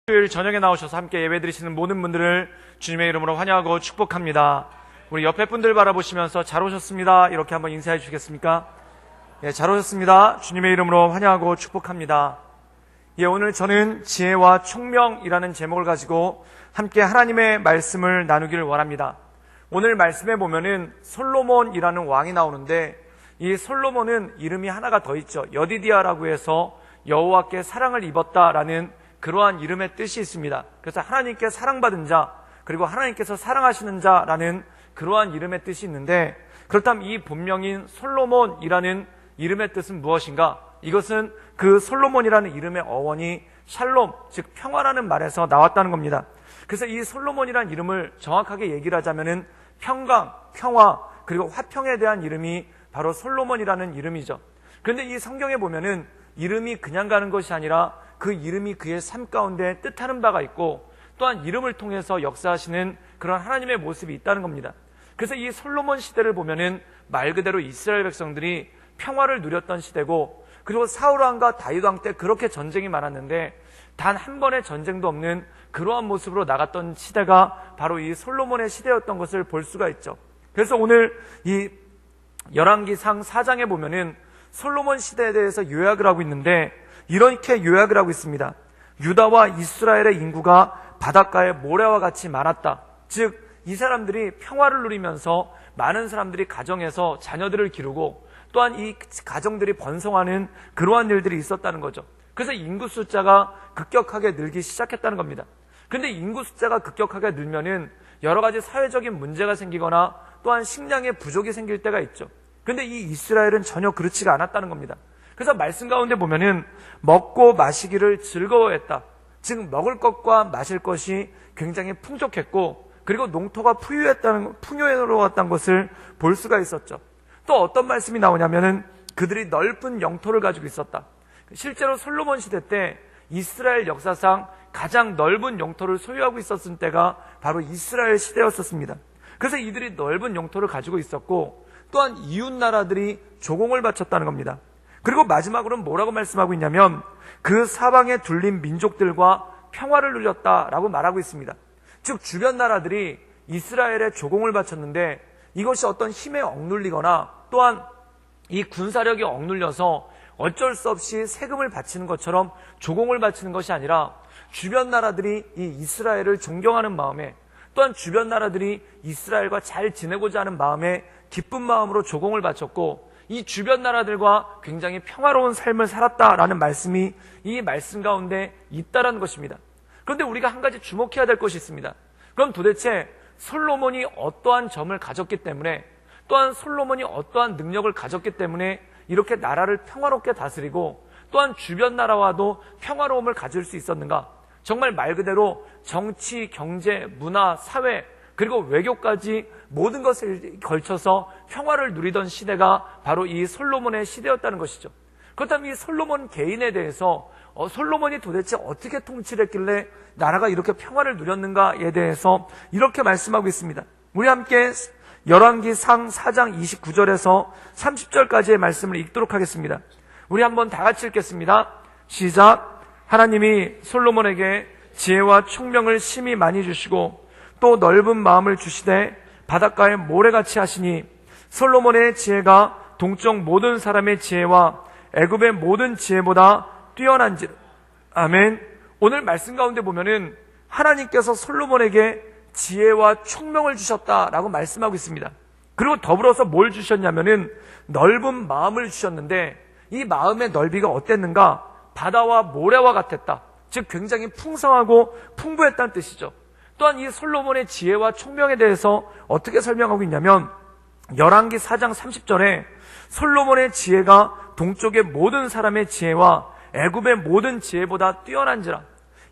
토요일 저녁에 나오셔서 함께 예배드리시는 모든 분들을 주님의 이름으로 환영하고 축복합니다. 우리 옆에 분들 바라보시면서 잘 오셨습니다 이렇게 한번 인사해 주시겠습니까? 예, 잘 오셨습니다. 주님의 이름으로 환영하고 축복합니다. 예, 오늘 저는 지혜와 총명이라는 제목을 가지고 함께 하나님의 말씀을 나누기를 원합니다. 오늘 말씀에 보면은 솔로몬이라는 왕이 나오는데, 이 솔로몬은 이름이 하나가 더 있죠. 여디디아라고 해서 여호와께 사랑을 입었다라는 그러한 이름의 뜻이 있습니다. 그래서 하나님께 사랑받은 자, 그리고 하나님께서 사랑하시는 자라는 그러한 이름의 뜻이 있는데, 그렇다면 이 본명인 솔로몬이라는 이름의 뜻은 무엇인가? 이것은 그 솔로몬이라는 이름의 어원이 샬롬, 즉 평화라는 말에서 나왔다는 겁니다. 그래서 이 솔로몬이라는 이름을 정확하게 얘기를 하자면은 평강, 평화, 그리고 화평에 대한 이름이 바로 솔로몬이라는 이름이죠. 그런데 이 성경에 보면은 이름이 그냥 가는 것이 아니라 그 이름이 그의 삶 가운데 뜻하는 바가 있고, 또한 이름을 통해서 역사하시는 그런 하나님의 모습이 있다는 겁니다. 그래서 이 솔로몬 시대를 보면은 말 그대로 이스라엘 백성들이 평화를 누렸던 시대고, 그리고 사울 왕과 다윗 왕 때 그렇게 전쟁이 많았는데 단 한 번의 전쟁도 없는 그러한 모습으로 나갔던 시대가 바로 이 솔로몬의 시대였던 것을 볼 수가 있죠. 그래서 오늘 이 열왕기상 4장에 보면은 솔로몬 시대에 대해서 요약을 하고 있는데, 이렇게 요약을 하고 있습니다. 유다와 이스라엘의 인구가 바닷가의 모래와 같이 많았다. 즉 이 사람들이 평화를 누리면서 많은 사람들이 가정에서 자녀들을 기르고, 또한 이 가정들이 번성하는 그러한 일들이 있었다는 거죠. 그래서 인구 숫자가 급격하게 늘기 시작했다는 겁니다. 그런데 인구 숫자가 급격하게 늘면은 여러 가지 사회적인 문제가 생기거나 또한 식량의 부족이 생길 때가 있죠. 그런데 이 이스라엘은 전혀 그렇지가 않았다는 겁니다. 그래서 말씀 가운데 보면은 먹고 마시기를 즐거워했다. 즉 먹을 것과 마실 것이 굉장히 풍족했고, 그리고 농토가 풍요로웠다는 것을 볼 수가 있었죠. 또 어떤 말씀이 나오냐면은 그들이 넓은 영토를 가지고 있었다. 실제로 솔로몬 시대 때 이스라엘 역사상 가장 넓은 영토를 소유하고 있었을 때가 바로 이스라엘 시대였었습니다. 그래서 이들이 넓은 영토를 가지고 있었고, 또한 이웃 나라들이 조공을 바쳤다는 겁니다. 그리고 마지막으로는 뭐라고 말씀하고 있냐면 그 사방에 둘린 민족들과 평화를 누렸다라고 말하고 있습니다. 즉 주변 나라들이 이스라엘에 조공을 바쳤는데, 이것이 어떤 힘에 억눌리거나 또한 이 군사력이 억눌려서 어쩔 수 없이 세금을 바치는 것처럼 조공을 바치는 것이 아니라, 주변 나라들이 이 이스라엘을 존경하는 마음에, 또한 주변 나라들이 이스라엘과 잘 지내고자 하는 마음에 기쁜 마음으로 조공을 바쳤고, 이 주변 나라들과 굉장히 평화로운 삶을 살았다라는 말씀이 이 말씀 가운데 있다라는 것입니다. 그런데 우리가 한 가지 주목해야 될 것이 있습니다. 그럼 도대체 솔로몬이 어떠한 점을 가졌기 때문에, 또한 솔로몬이 어떠한 능력을 가졌기 때문에 이렇게 나라를 평화롭게 다스리고 또한 주변 나라와도 평화로움을 가질 수 있었는가? 정말 말 그대로 정치, 경제, 문화, 사회, 그리고 외교까지 모든 것을 걸쳐서 평화를 누리던 시대가 바로 이 솔로몬의 시대였다는 것이죠. 그렇다면 이 솔로몬 개인에 대해서 솔로몬이 도대체 어떻게 통치를 했길래 나라가 이렇게 평화를 누렸는가에 대해서 이렇게 말씀하고 있습니다. 우리 함께 열왕기상 4장 29절에서 30절까지의 말씀을 읽도록 하겠습니다. 우리 한번 다 같이 읽겠습니다. 시작. 하나님이 솔로몬에게 지혜와 총명을 심히 많이 주시고 또 넓은 마음을 주시되 바닷가에 모래같이 하시니 솔로몬의 지혜가 동쪽 모든 사람의 지혜와 애굽의 모든 지혜보다 뛰어난지라. 아멘. 오늘 말씀 가운데 보면은 하나님께서 솔로몬에게 지혜와 총명을 주셨다라고 말씀하고 있습니다. 그리고 더불어서 뭘 주셨냐면은 넓은 마음을 주셨는데, 이 마음의 넓이가 어땠는가? 바다와 모래와 같았다. 즉 굉장히 풍성하고 풍부했다는 뜻이죠. 또한 이 솔로몬의 지혜와 총명에 대해서 어떻게 설명하고 있냐면 열왕기 4장 30절에 솔로몬의 지혜가 동쪽의 모든 사람의 지혜와 애굽의 모든 지혜보다 뛰어난지라.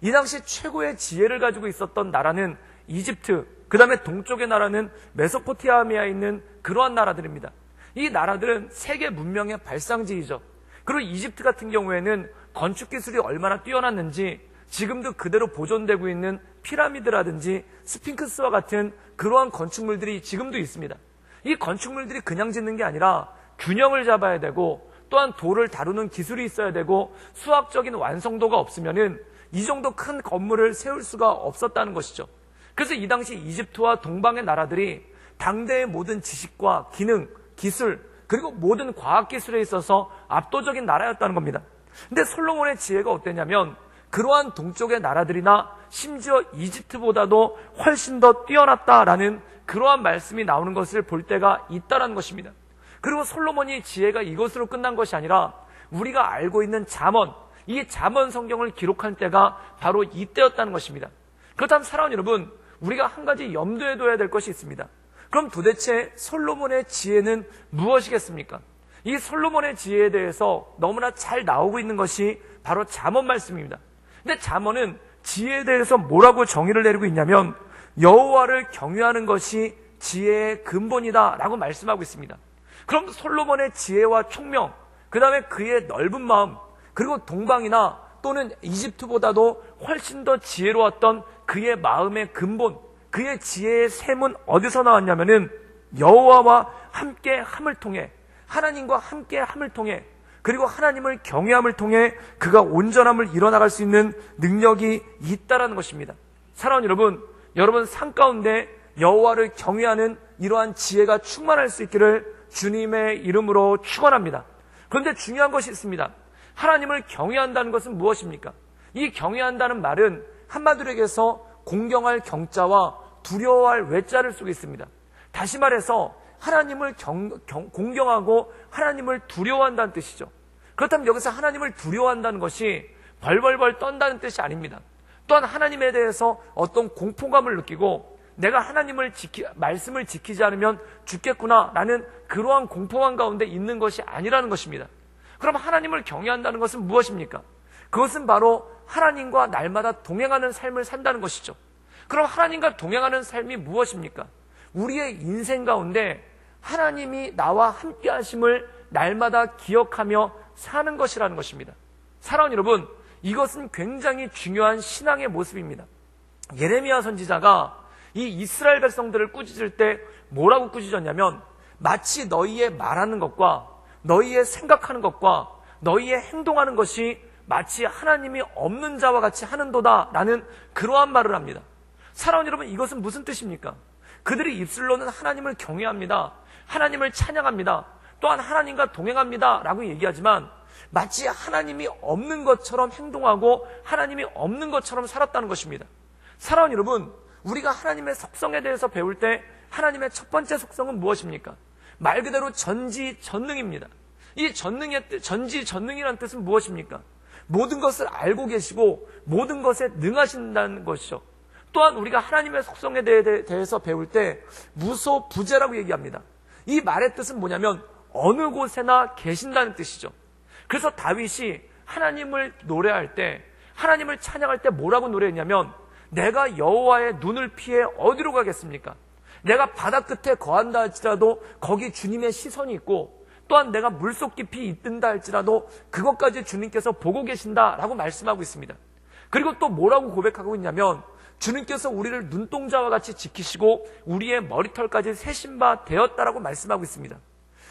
이 당시 최고의 지혜를 가지고 있었던 나라는 이집트, 그 다음에 동쪽의 나라는 메소포타미아에 있는 그러한 나라들입니다. 이 나라들은 세계 문명의 발상지이죠. 그리고 이집트 같은 경우에는 건축 기술이 얼마나 뛰어났는지 지금도 그대로 보존되고 있는 피라미드라든지 스핑크스와 같은 그러한 건축물들이 지금도 있습니다. 이 건축물들이 그냥 짓는 게 아니라 균형을 잡아야 되고, 또한 돌을 다루는 기술이 있어야 되고, 수학적인 완성도가 없으면은 이 정도 큰 건물을 세울 수가 없었다는 것이죠. 그래서 이 당시 이집트와 동방의 나라들이 당대의 모든 지식과 기능, 기술, 그리고 모든 과학기술에 있어서 압도적인 나라였다는 겁니다. 근데 솔로몬의 지혜가 어땠냐면 그러한 동쪽의 나라들이나 심지어 이집트보다도 훨씬 더 뛰어났다라는 그러한 말씀이 나오는 것을 볼 때가 있다는 것입니다. 그리고 솔로몬이 지혜가 이것으로 끝난 것이 아니라 우리가 알고 있는 잠언, 이 잠언 성경을 기록한 때가 바로 이때였다는 것입니다. 그렇다면 사랑하는 여러분, 우리가 한 가지 염두에 둬야 될 것이 있습니다. 그럼 도대체 솔로몬의 지혜는 무엇이겠습니까? 이 솔로몬의 지혜에 대해서 너무나 잘 나오고 있는 것이 바로 잠언 말씀입니다. 근데 잠언은 지혜에 대해서 뭐라고 정의를 내리고 있냐면 여호와를 경외하는 것이 지혜의 근본이다 라고 말씀하고 있습니다. 그럼 솔로몬의 지혜와 총명, 그 다음에 그의 넓은 마음, 그리고 동방이나 또는 이집트보다도 훨씬 더 지혜로웠던 그의 마음의 근본, 그의 지혜의 샘은 어디서 나왔냐면은 여호와와 함께 함을 통해, 하나님과 함께 함을 통해, 그리고 하나님을 경외함을 통해 그가 온전함을 이뤄나갈 수 있는 능력이 있다라는 것입니다. 사랑하는 여러분, 여러분 삶 가운데 여호와를 경외하는 이러한 지혜가 충만할 수 있기를 주님의 이름으로 축원합니다. 그런데 중요한 것이 있습니다. 하나님을 경외한다는 것은 무엇입니까? 이 경외한다는 말은 한마디로 얘기해서 공경할 경자와 두려워할 외자를 쓰고 있습니다. 다시 말해서 하나님을 공경하고 하나님을 두려워한다는 뜻이죠. 그렇다면 여기서 하나님을 두려워한다는 것이 벌벌벌 떤다는 뜻이 아닙니다. 또한 하나님에 대해서 어떤 공포감을 느끼고 내가 하나님을 말씀을 지키지 않으면 죽겠구나라는 그러한 공포감 가운데 있는 것이 아니라는 것입니다. 그럼 하나님을 경외한다는 것은 무엇입니까? 그것은 바로 하나님과 날마다 동행하는 삶을 산다는 것이죠. 그럼 하나님과 동행하는 삶이 무엇입니까? 우리의 인생 가운데 하나님이 나와 함께 하심을 날마다 기억하며 사는 것이라는 것입니다. 사랑하는 여러분, 이것은 굉장히 중요한 신앙의 모습입니다. 예레미야 선지자가 이 이스라엘 백성들을 꾸짖을 때 뭐라고 꾸짖었냐면 마치 너희의 말하는 것과 너희의 생각하는 것과 너희의 행동하는 것이 마치 하나님이 없는 자와 같이 하는도다 라는 그러한 말을 합니다. 사랑하는 여러분, 이것은 무슨 뜻입니까? 그들이 입술로는 하나님을 경외합니다, 하나님을 찬양합니다, 또한 하나님과 동행합니다 라고 얘기하지만 마치 하나님이 없는 것처럼 행동하고 하나님이 없는 것처럼 살았다는 것입니다. 사랑하는 여러분, 우리가 하나님의 속성에 대해서 배울 때 하나님의 첫 번째 속성은 무엇입니까? 말 그대로 전지전능입니다. 이 전지전능이라는 뜻은 무엇입니까? 모든 것을 알고 계시고 모든 것에 능하신다는 것이죠. 또한 우리가 하나님의 속성에 대해서 배울 때 무소부재라고 얘기합니다. 이 말의 뜻은 뭐냐면 어느 곳에나 계신다는 뜻이죠. 그래서 다윗이 하나님을 노래할 때, 하나님을 찬양할 때 뭐라고 노래했냐면 내가 여호와의 눈을 피해 어디로 가겠습니까? 내가 바다 끝에 거한다 할지라도 거기 주님의 시선이 있고, 또한 내가 물속 깊이 있든다 할지라도 그것까지 주님께서 보고 계신다라고 말씀하고 있습니다. 그리고 또 뭐라고 고백하고 있냐면 주님께서 우리를 눈동자와 같이 지키시고 우리의 머리털까지 세신 바 되었다라고 말씀하고 있습니다.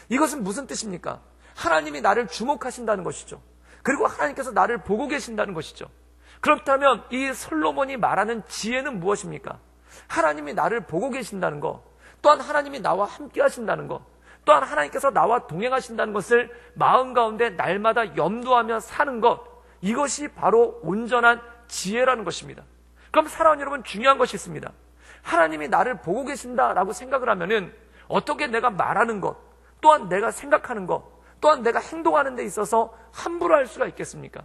이것은 무슨 뜻입니까? 하나님이 나를 주목하신다는 것이죠. 그리고 하나님께서 나를 보고 계신다는 것이죠. 그렇다면 이 솔로몬이 말하는 지혜는 무엇입니까? 하나님이 나를 보고 계신다는 것, 또한 하나님이 나와 함께 하신다는 것, 또한 하나님께서 나와 동행하신다는 것을 마음 가운데 날마다 염두하며 사는 것, 이것이 바로 온전한 지혜라는 것입니다. 그럼 사랑하는 여러분, 중요한 것이 있습니다. 하나님이 나를 보고 계신다라고 생각을 하면은 어떻게 내가 말하는 것, 또한 내가 생각하는 것, 또한 내가 행동하는 데 있어서 함부로 할 수가 있겠습니까?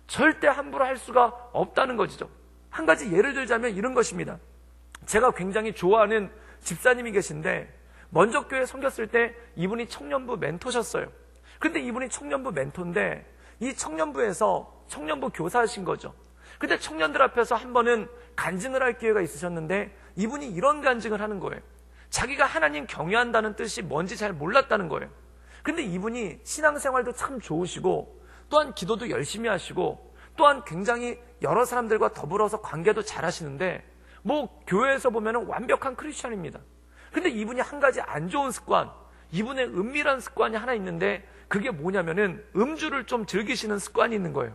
절대 함부로 할 수가 없다는 것이죠. 한 가지 예를 들자면 이런 것입니다. 제가 굉장히 좋아하는 집사님이 계신데 먼저 교회 섬겼을 때 이분이 청년부 멘토셨어요. 근데 이분이 청년부 멘토인데 이 청년부에서 청년부 교사하신 거죠. 근데 청년들 앞에서 한 번은 간증을 할 기회가 있으셨는데 이분이 이런 간증을 하는 거예요. 자기가 하나님 경외한다는 뜻이 뭔지 잘 몰랐다는 거예요. 근데 이분이 신앙생활도 참 좋으시고 또한 기도도 열심히 하시고 또한 굉장히 여러 사람들과 더불어서 관계도 잘 하시는데 뭐 교회에서 보면 완벽한 크리스찬입니다. 근데 이분이 한 가지 안 좋은 습관, 이분의 은밀한 습관이 하나 있는데 그게 뭐냐면은 음주를 좀 즐기시는 습관이 있는 거예요.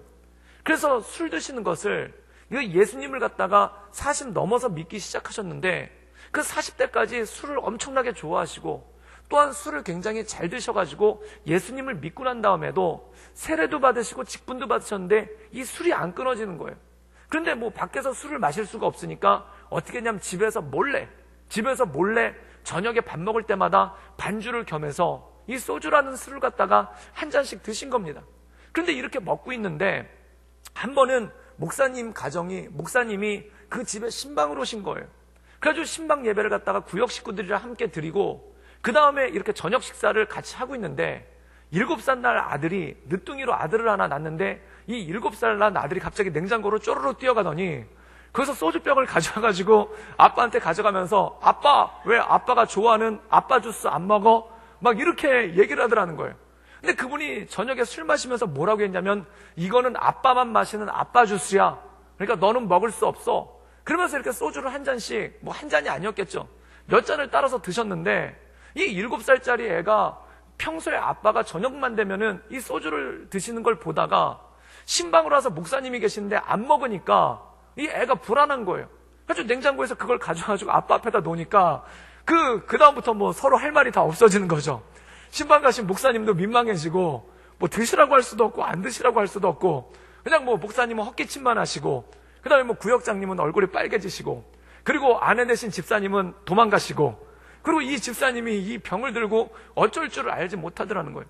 그래서 술 드시는 것을 이거 예수님을 갖다가 40 넘어서 믿기 시작하셨는데 그 40대까지 술을 엄청나게 좋아하시고 또한 술을 굉장히 잘 드셔가지고 예수님을 믿고 난 다음에도 세례도 받으시고 직분도 받으셨는데 이 술이 안 끊어지는 거예요. 그런데 뭐 밖에서 술을 마실 수가 없으니까 어떻게 했냐면 집에서 몰래 저녁에 밥 먹을 때마다 반주를 겸해서 이 소주라는 술을 갖다가 한 잔씩 드신 겁니다. 그런데 이렇게 먹고 있는데 한 번은 목사님이 그 집에 신방으로 오신 거예요. 그래가지고 신방 예배를 갖다가 구역 식구들이랑 함께 드리고 그 다음에 이렇게 저녁 식사를 같이 하고 있는데 7살 날 아들이 늦둥이로 아들을 하나 낳는데 이 7살 난 아들이 갑자기 냉장고로 쪼르르 뛰어가더니 거기서 소주병을 가져와가지고 아빠한테 가져가면서 아빠 왜 아빠가 좋아하는 아빠 주스 안 먹어? 막 이렇게 얘기를 하더라는 거예요. 근데 그분이 저녁에 술 마시면서 뭐라고 했냐면 이거는 아빠만 마시는 아빠 주스야. 그러니까 너는 먹을 수 없어. 그러면서 이렇게 소주를 한 잔씩 뭐 한 잔이 아니었겠죠. 몇 잔을 따라서 드셨는데 이 7살짜리 애가 평소에 아빠가 저녁만 되면은 이 소주를 드시는 걸 보다가 신방으로 와서 목사님이 계시는데 안 먹으니까 이 애가 불안한 거예요. 그래서 냉장고에서 그걸 가져가지고 아빠 앞에다 놓으니까 그 다음부터 뭐 서로 할 말이 다 없어지는 거죠. 신방 가신 목사님도 민망해지고 뭐 드시라고 할 수도 없고 안 드시라고 할 수도 없고 그냥 뭐 목사님은 헛기침만 하시고 그 다음에 뭐 구역장님은 얼굴이 빨개지시고 그리고 아내 되신 집사님은 도망가시고 그리고 이 집사님이 이 병을 들고 어쩔 줄을 알지 못하더라는 거예요.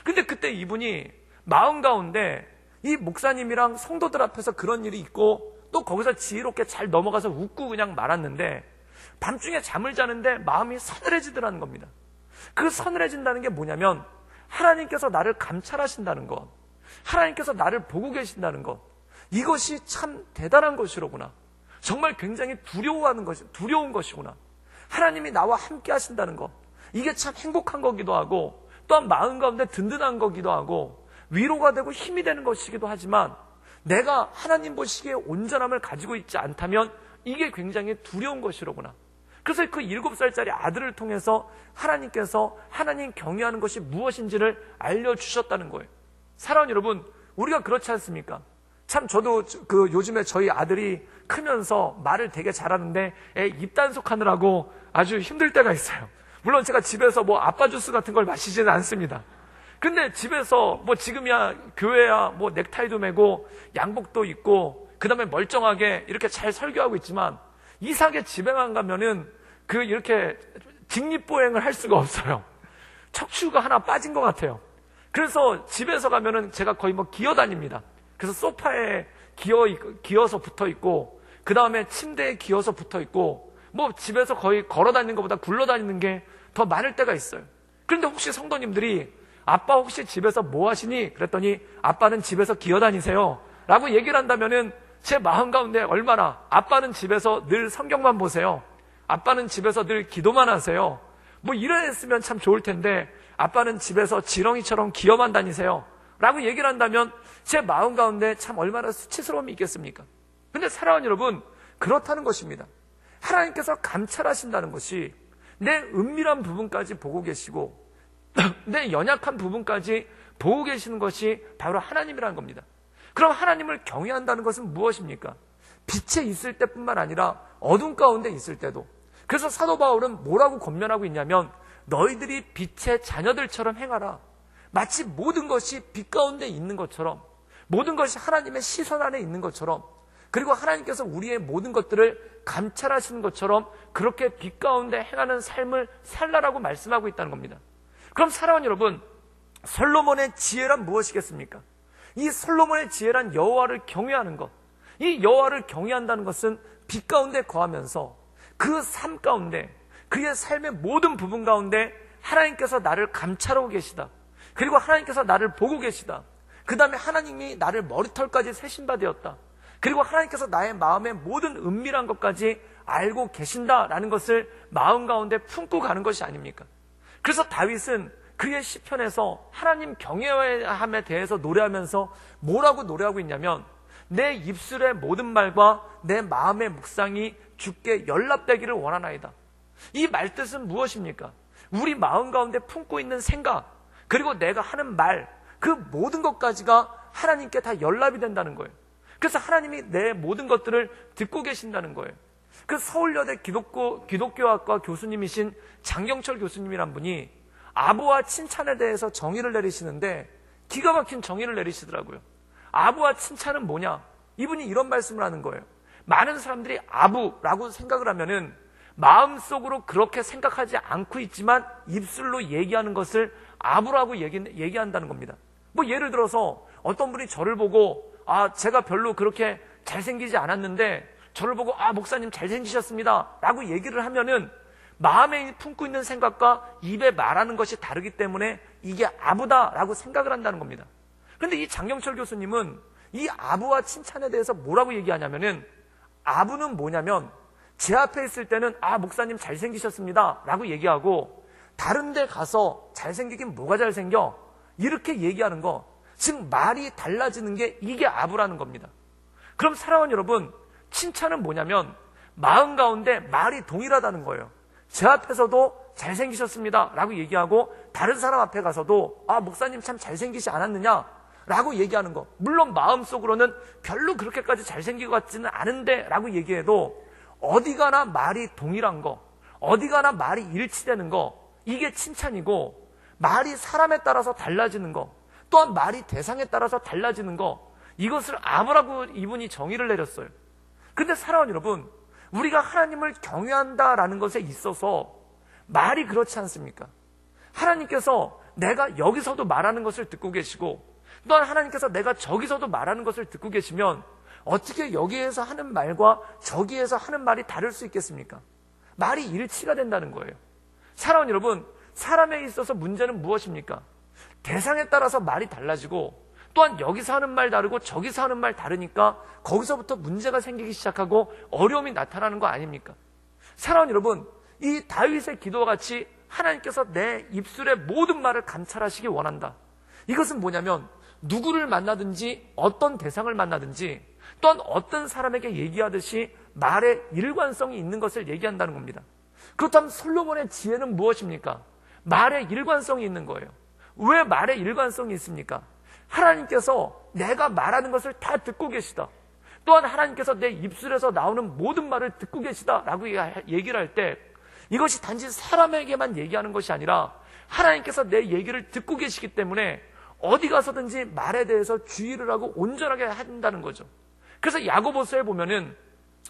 근데 그때 이분이 마음 가운데 이 목사님이랑 성도들 앞에서 그런 일이 있고 또 거기서 지혜롭게 잘 넘어가서 웃고 그냥 말았는데 밤중에 잠을 자는데 마음이 서늘해지더라는 겁니다. 그 서늘해진다는 게 뭐냐면 하나님께서 나를 감찰하신다는 것, 하나님께서 나를 보고 계신다는 것, 이것이 참 대단한 것이로구나. 정말 굉장히 두려운 것이구나. 하나님이 나와 함께 하신다는 것, 이게 참 행복한 거기도 하고 또한 마음 가운데 든든한 거기도 하고 위로가 되고 힘이 되는 것이기도 하지만 내가 하나님 보시기에 온전함을 가지고 있지 않다면 이게 굉장히 두려운 것이로구나. 그래서 그 7살짜리 아들을 통해서 하나님께서 하나님 경외하는 것이 무엇인지를 알려주셨다는 거예요. 사랑하는 여러분, 우리가 그렇지 않습니까? 참 저도 요즘에 저희 아들이 크면서 말을 되게 잘하는데 입단속하느라고 아주 힘들 때가 있어요. 물론 제가 집에서 뭐 아빠 주스 같은 걸 마시지는 않습니다. 근데 집에서 뭐 지금이야 교회야 뭐 넥타이도 매고 양복도 입고 그 다음에 멀쩡하게 이렇게 잘 설교하고 있지만 이상하게 집에만 가면은 이렇게 직립보행을 할 수가 없어요. 척추가 하나 빠진 것 같아요. 그래서 집에서 가면은 제가 거의 뭐 기어다닙니다. 그래서 소파에 기어서 붙어 있고 그 다음에 침대에 기어서 붙어 있고 뭐 집에서 거의 걸어 다니는 것보다 굴러 다니는 게 더 많을 때가 있어요. 그런데 혹시 성도님들이 아빠 혹시 집에서 뭐 하시니? 그랬더니 아빠는 집에서 기어 다니세요 라고 얘기를 한다면은 제 마음 가운데 얼마나 아빠는 집에서 늘 성경만 보세요. 아빠는 집에서 늘 기도만 하세요. 뭐 이랬으면 참 좋을 텐데 아빠는 집에서 지렁이처럼 기어만 다니세요 라고 얘기를 한다면 제 마음 가운데 참 얼마나 수치스러움이 있겠습니까? 근데 사랑하는 여러분, 그렇다는 것입니다. 하나님께서 감찰하신다는 것이 내 은밀한 부분까지 보고 계시고 내 연약한 부분까지 보고 계시는 것이 바로 하나님이라는 겁니다. 그럼 하나님을 경외한다는 것은 무엇입니까? 빛에 있을 때뿐만 아니라 어둠 가운데 있을 때도. 그래서 사도 바울은 뭐라고 권면하고 있냐면 너희들이 빛의 자녀들처럼 행하라. 마치 모든 것이 빛 가운데 있는 것처럼, 모든 것이 하나님의 시선 안에 있는 것처럼, 그리고 하나님께서 우리의 모든 것들을 감찰하시는 것처럼 그렇게 빛 가운데 행하는 삶을 살라라고 말씀하고 있다는 겁니다. 그럼 사랑하는 여러분, 솔로몬의 지혜란 무엇이겠습니까? 이 솔로몬의 지혜란 여호와를 경외하는 것. 이 여호와를 경외한다는 것은 빛 가운데 거하면서 그 삶 가운데, 그의 삶의 모든 부분 가운데 하나님께서 나를 감찰하고 계시다. 그리고 하나님께서 나를 보고 계시다. 그 다음에 하나님이 나를 머리털까지 세신 바 되었다. 그리고 하나님께서 나의 마음의 모든 은밀한 것까지 알고 계신다라는 것을 마음 가운데 품고 가는 것이 아닙니까? 그래서 다윗은 그의 시편에서 하나님 경외함에 대해서 노래하면서 뭐라고 노래하고 있냐면 내 입술의 모든 말과 내 마음의 묵상이 주께 연락되기를 원하나이다. 이 말뜻은 무엇입니까? 우리 마음 가운데 품고 있는 생각, 그리고 내가 하는 말, 그 모든 것까지가 하나님께 다 연락이 된다는 거예요. 그래서 하나님이 내 모든 것들을 듣고 계신다는 거예요. 그 서울여대 기독교학과 교수님이신 장경철 교수님이란 분이 아부와 칭찬에 대해서 정의를 내리시는데 기가 막힌 정의를 내리시더라고요. 아부와 칭찬은 뭐냐? 이분이 이런 말씀을 하는 거예요. 많은 사람들이 아부라고 생각을 하면은 마음속으로 그렇게 생각하지 않고 있지만 입술로 얘기하는 것을 아부라고 얘기한다는 겁니다. 뭐 예를 들어서 어떤 분이 저를 보고 제가 별로 그렇게 잘생기지 않았는데 저를 보고 목사님 잘생기셨습니다 라고 얘기를 하면은 마음에 품고 있는 생각과 입에 말하는 것이 다르기 때문에 이게 아부다라고 생각을 한다는 겁니다. 그런데 이 장경철 교수님은 이 아부와 칭찬에 대해서 뭐라고 얘기하냐면은 아부는 뭐냐면 제 앞에 있을 때는 목사님 잘생기셨습니다 라고 얘기하고 다른 데 가서 잘생기긴 뭐가 잘생겨 이렇게 얘기하는 거, 즉 말이 달라지는 게 이게 아부라는 겁니다. 그럼 사랑하는 여러분, 칭찬은 뭐냐면 마음 가운데 말이 동일하다는 거예요. 제 앞에서도 잘생기셨습니다 라고 얘기하고 다른 사람 앞에 가서도 목사님 참 잘생기지 않았느냐 라고 얘기하는 거. 물론 마음속으로는 별로 그렇게까지 잘생긴 것 같지는 않은데 라고 얘기해도 어디 가나 말이 동일한 거, 어디 가나 말이 일치되는 거, 이게 칭찬이고, 말이 사람에 따라서 달라지는 거, 또한 말이 대상에 따라서 달라지는 거, 이것을 아부라고 이분이 정의를 내렸어요. 근데 사랑하는 여러분, 우리가 하나님을 경외한다라는 것에 있어서 말이 그렇지 않습니까? 하나님께서 내가 여기서도 말하는 것을 듣고 계시고 또한 하나님께서 내가 저기서도 말하는 것을 듣고 계시면 어떻게 여기에서 하는 말과 저기에서 하는 말이 다를 수 있겠습니까? 말이 일치가 된다는 거예요. 사랑하는 여러분, 사람에 있어서 문제는 무엇입니까? 대상에 따라서 말이 달라지고 또한 여기서 하는 말 다르고 저기서 하는 말 다르니까 거기서부터 문제가 생기기 시작하고 어려움이 나타나는 거 아닙니까? 사랑하는 여러분, 이 다윗의 기도와 같이 하나님께서 내 입술의 모든 말을 감찰하시기 원한다. 이것은 뭐냐면 누구를 만나든지 어떤 대상을 만나든지 또한 어떤 사람에게 얘기하듯이 말에 일관성이 있는 것을 얘기한다는 겁니다. 그렇다면 솔로몬의 지혜는 무엇입니까? 말에 일관성이 있는 거예요. 왜 말에 일관성이 있습니까? 하나님께서 내가 말하는 것을 다 듣고 계시다. 또한 하나님께서 내 입술에서 나오는 모든 말을 듣고 계시다라고 얘기를 할 때 이것이 단지 사람에게만 얘기하는 것이 아니라 하나님께서 내 얘기를 듣고 계시기 때문에 어디 가서든지 말에 대해서 주의를 하고 온전하게 한다는 거죠. 그래서 야고보서에 보면은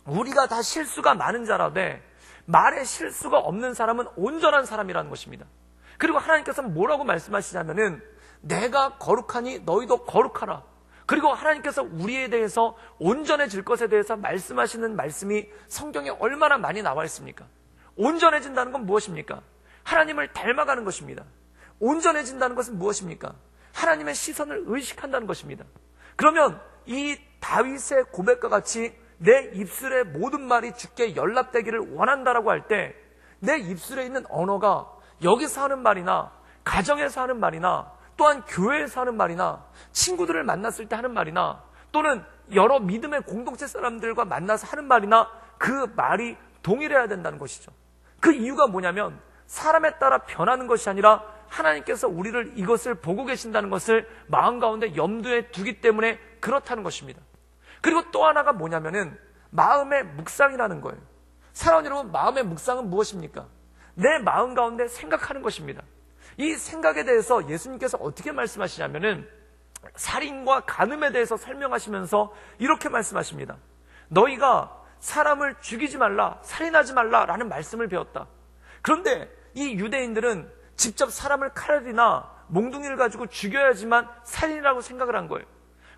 우리가 다 실수가 많은 자라되 말에 실수가 없는 사람은 온전한 사람이라는 것입니다. 그리고 하나님께서는 뭐라고 말씀하시냐면은 내가 거룩하니 너희도 거룩하라. 그리고 하나님께서 우리에 대해서 온전해질 것에 대해서 말씀하시는 말씀이 성경에 얼마나 많이 나와 있습니까? 온전해진다는 건 무엇입니까? 하나님을 닮아가는 것입니다. 온전해진다는 것은 무엇입니까? 하나님의 시선을 의식한다는 것입니다. 그러면 이 다윗의 고백과 같이 내 입술의 모든 말이 주께 연락되기를 원한다라고 할 때 내 입술에 있는 언어가 여기서 하는 말이나 가정에서 하는 말이나 또한 교회에서 하는 말이나 친구들을 만났을 때 하는 말이나 또는 여러 믿음의 공동체 사람들과 만나서 하는 말이나 그 말이 동일해야 된다는 것이죠. 그 이유가 뭐냐면 사람에 따라 변하는 것이 아니라 하나님께서 우리를 이것을 보고 계신다는 것을 마음 가운데 염두에 두기 때문에 그렇다는 것입니다. 그리고 또 하나가 뭐냐면은 마음의 묵상이라는 거예요. 사랑하는 여러분, 마음의 묵상은 무엇입니까? 내 마음 가운데 생각하는 것입니다. 이 생각에 대해서 예수님께서 어떻게 말씀하시냐면은 살인과 간음에 대해서 설명하시면서 이렇게 말씀하십니다. 너희가 사람을 죽이지 말라, 살인하지 말라라는 말씀을 배웠다. 그런데 이 유대인들은 직접 사람을 칼이나 몽둥이를 가지고 죽여야지만 살인이라고 생각을 한 거예요.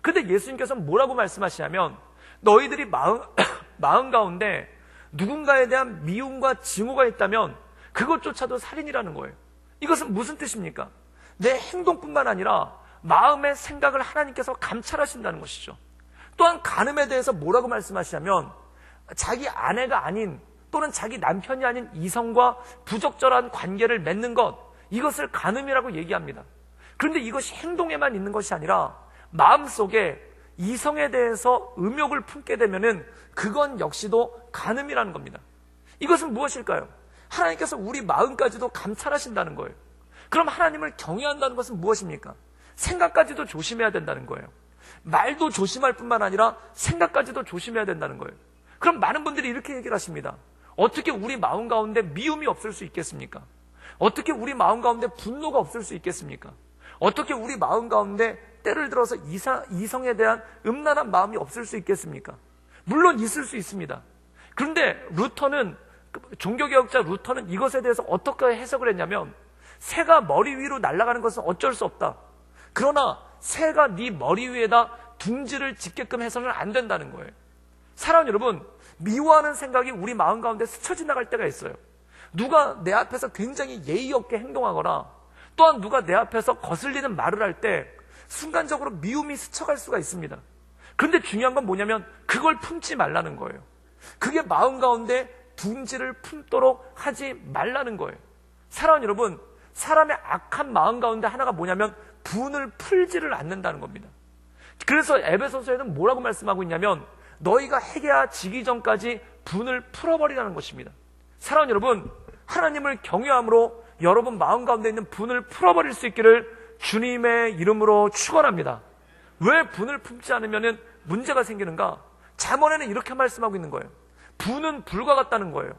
그런데 예수님께서는 뭐라고 말씀하시냐면 너희들이 마음 가운데 누군가에 대한 미움과 증오가 있다면 그것조차도 살인이라는 거예요. 이것은 무슨 뜻입니까? 내 행동뿐만 아니라 마음의 생각을 하나님께서 감찰하신다는 것이죠. 또한 간음에 대해서 뭐라고 말씀하시냐면 자기 아내가 아닌 또는 자기 남편이 아닌 이성과 부적절한 관계를 맺는 것, 이것을 간음이라고 얘기합니다. 그런데 이것이 행동에만 있는 것이 아니라 마음속에 이성에 대해서 음욕을 품게 되면은 그건 역시도 간음이라는 겁니다. 이것은 무엇일까요? 하나님께서 우리 마음까지도 감찰하신다는 거예요. 그럼 하나님을 경외한다는 것은 무엇입니까? 생각까지도 조심해야 된다는 거예요. 말도 조심할 뿐만 아니라 생각까지도 조심해야 된다는 거예요. 그럼 많은 분들이 이렇게 얘기를 하십니다. 어떻게 우리 마음 가운데 미움이 없을 수 있겠습니까? 어떻게 우리 마음 가운데 분노가 없을 수 있겠습니까? 어떻게 우리 마음 가운데 때를 들어서 이성에 대한 음란한 마음이 없을 수 있겠습니까? 물론 있을 수 있습니다. 그런데 종교개혁자 루터는 이것에 대해서 어떻게 해석을 했냐면, 새가 머리 위로 날아가는 것은 어쩔 수 없다. 그러나 새가 네 머리 위에다 둥지를 짓게끔 해서는 안 된다는 거예요. 사랑하는 여러분, 미워하는 생각이 우리 마음 가운데 스쳐 지나갈 때가 있어요. 누가 내 앞에서 굉장히 예의 없게 행동하거나, 또한 누가 내 앞에서 거슬리는 말을 할 때 순간적으로 미움이 스쳐갈 수가 있습니다. 그런데 중요한 건 뭐냐면 그걸 품지 말라는 거예요. 그게 마음 가운데 둥지를 품도록 하지 말라는 거예요. 사랑하는 여러분, 사람의 악한 마음 가운데 하나가 뭐냐면 분을 풀지를 않는다는 겁니다. 그래서 에베소서에는 뭐라고 말씀하고 있냐면, 너희가 회개하지기 전까지 분을 풀어버리라는 것입니다. 사랑하는 여러분, 하나님을 경외함으로 여러분 마음 가운데 있는 분을 풀어버릴 수 있기를 주님의 이름으로 축원합니다. 왜 분을 품지 않으면 문제가 생기는가? 잠언에는 이렇게 말씀하고 있는 거예요. 분은 불과 같다는 거예요.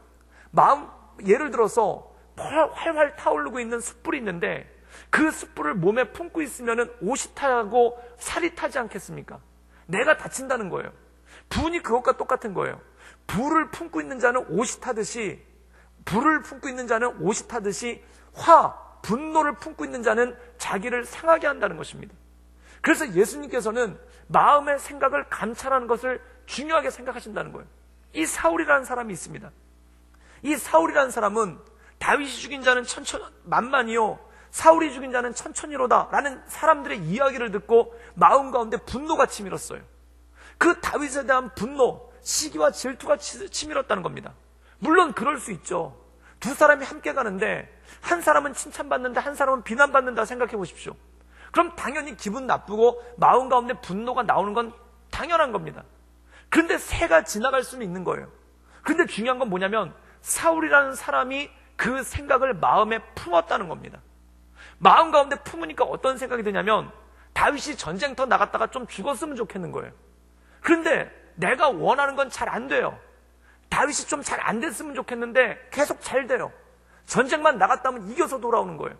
예를 들어서 활활 타오르고 있는 숯불이 있는데 그 숯불을 몸에 품고 있으면 옷이 타고 살이 타지 않겠습니까? 내가 다친다는 거예요. 분이 그것과 똑같은 거예요. 불을 품고 있는 자는 옷이 타듯이 분노를 품고 있는 자는 자기를 상하게 한다는 것입니다. 그래서 예수님께서는 마음의 생각을 감찰하는 것을 중요하게 생각하신다는 거예요. 이 사울이라는 사람이 있습니다. 이 사울이라는 사람은 다윗이 죽인 자는 만만이요 사울이 죽인 자는 천천히로다 라는 사람들의 이야기를 듣고 마음 가운데 분노가 치밀었어요. 그 다윗에 대한 분노, 시기와 질투가 치밀었다는 겁니다. 물론 그럴 수 있죠. 두 사람이 함께 가는데 한 사람은 칭찬받는다, 한 사람은 비난받는다 생각해 보십시오. 그럼 당연히 기분 나쁘고 마음 가운데 분노가 나오는 건 당연한 겁니다. 그런데 새가 지나갈 수는 있는 거예요. 그런데 중요한 건 뭐냐면 사울이라는 사람이 그 생각을 마음에 품었다는 겁니다. 마음 가운데 품으니까 어떤 생각이 드냐면 다윗이 전쟁터 나갔다가 좀 죽었으면 좋겠는 거예요. 그런데 내가 원하는 건 잘 안 돼요. 다윗이 좀 잘 안 됐으면 좋겠는데 계속 잘 돼요. 전쟁만 나갔다면 이겨서 돌아오는 거예요.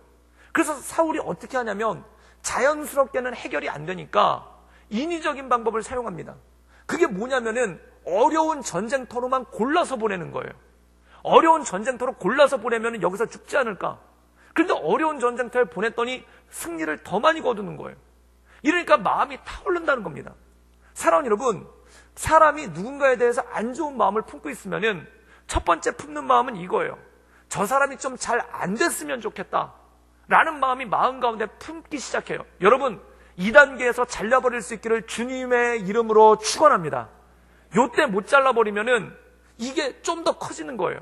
그래서 사울이 어떻게 하냐면 자연스럽게는 해결이 안 되니까 인위적인 방법을 사용합니다. 그게 뭐냐면은 어려운 전쟁터로만 골라서 보내는 거예요. 어려운 전쟁터로 골라서 보내면 여기서 죽지 않을까? 그런데 어려운 전쟁터에 보냈더니 승리를 더 많이 거두는 거예요. 이러니까 마음이 타오른다는 겁니다. 사랑하는 여러분, 사람이 누군가에 대해서 안 좋은 마음을 품고 있으면은 첫 번째 품는 마음은 이거예요. 저 사람이 좀 잘 안 됐으면 좋겠다 라는 마음이 마음 가운데 품기 시작해요. 여러분, 2단계에서 잘라버릴 수 있기를 주님의 이름으로 축원합니다. 요때 못 잘라버리면은 이게 좀 더 커지는 거예요.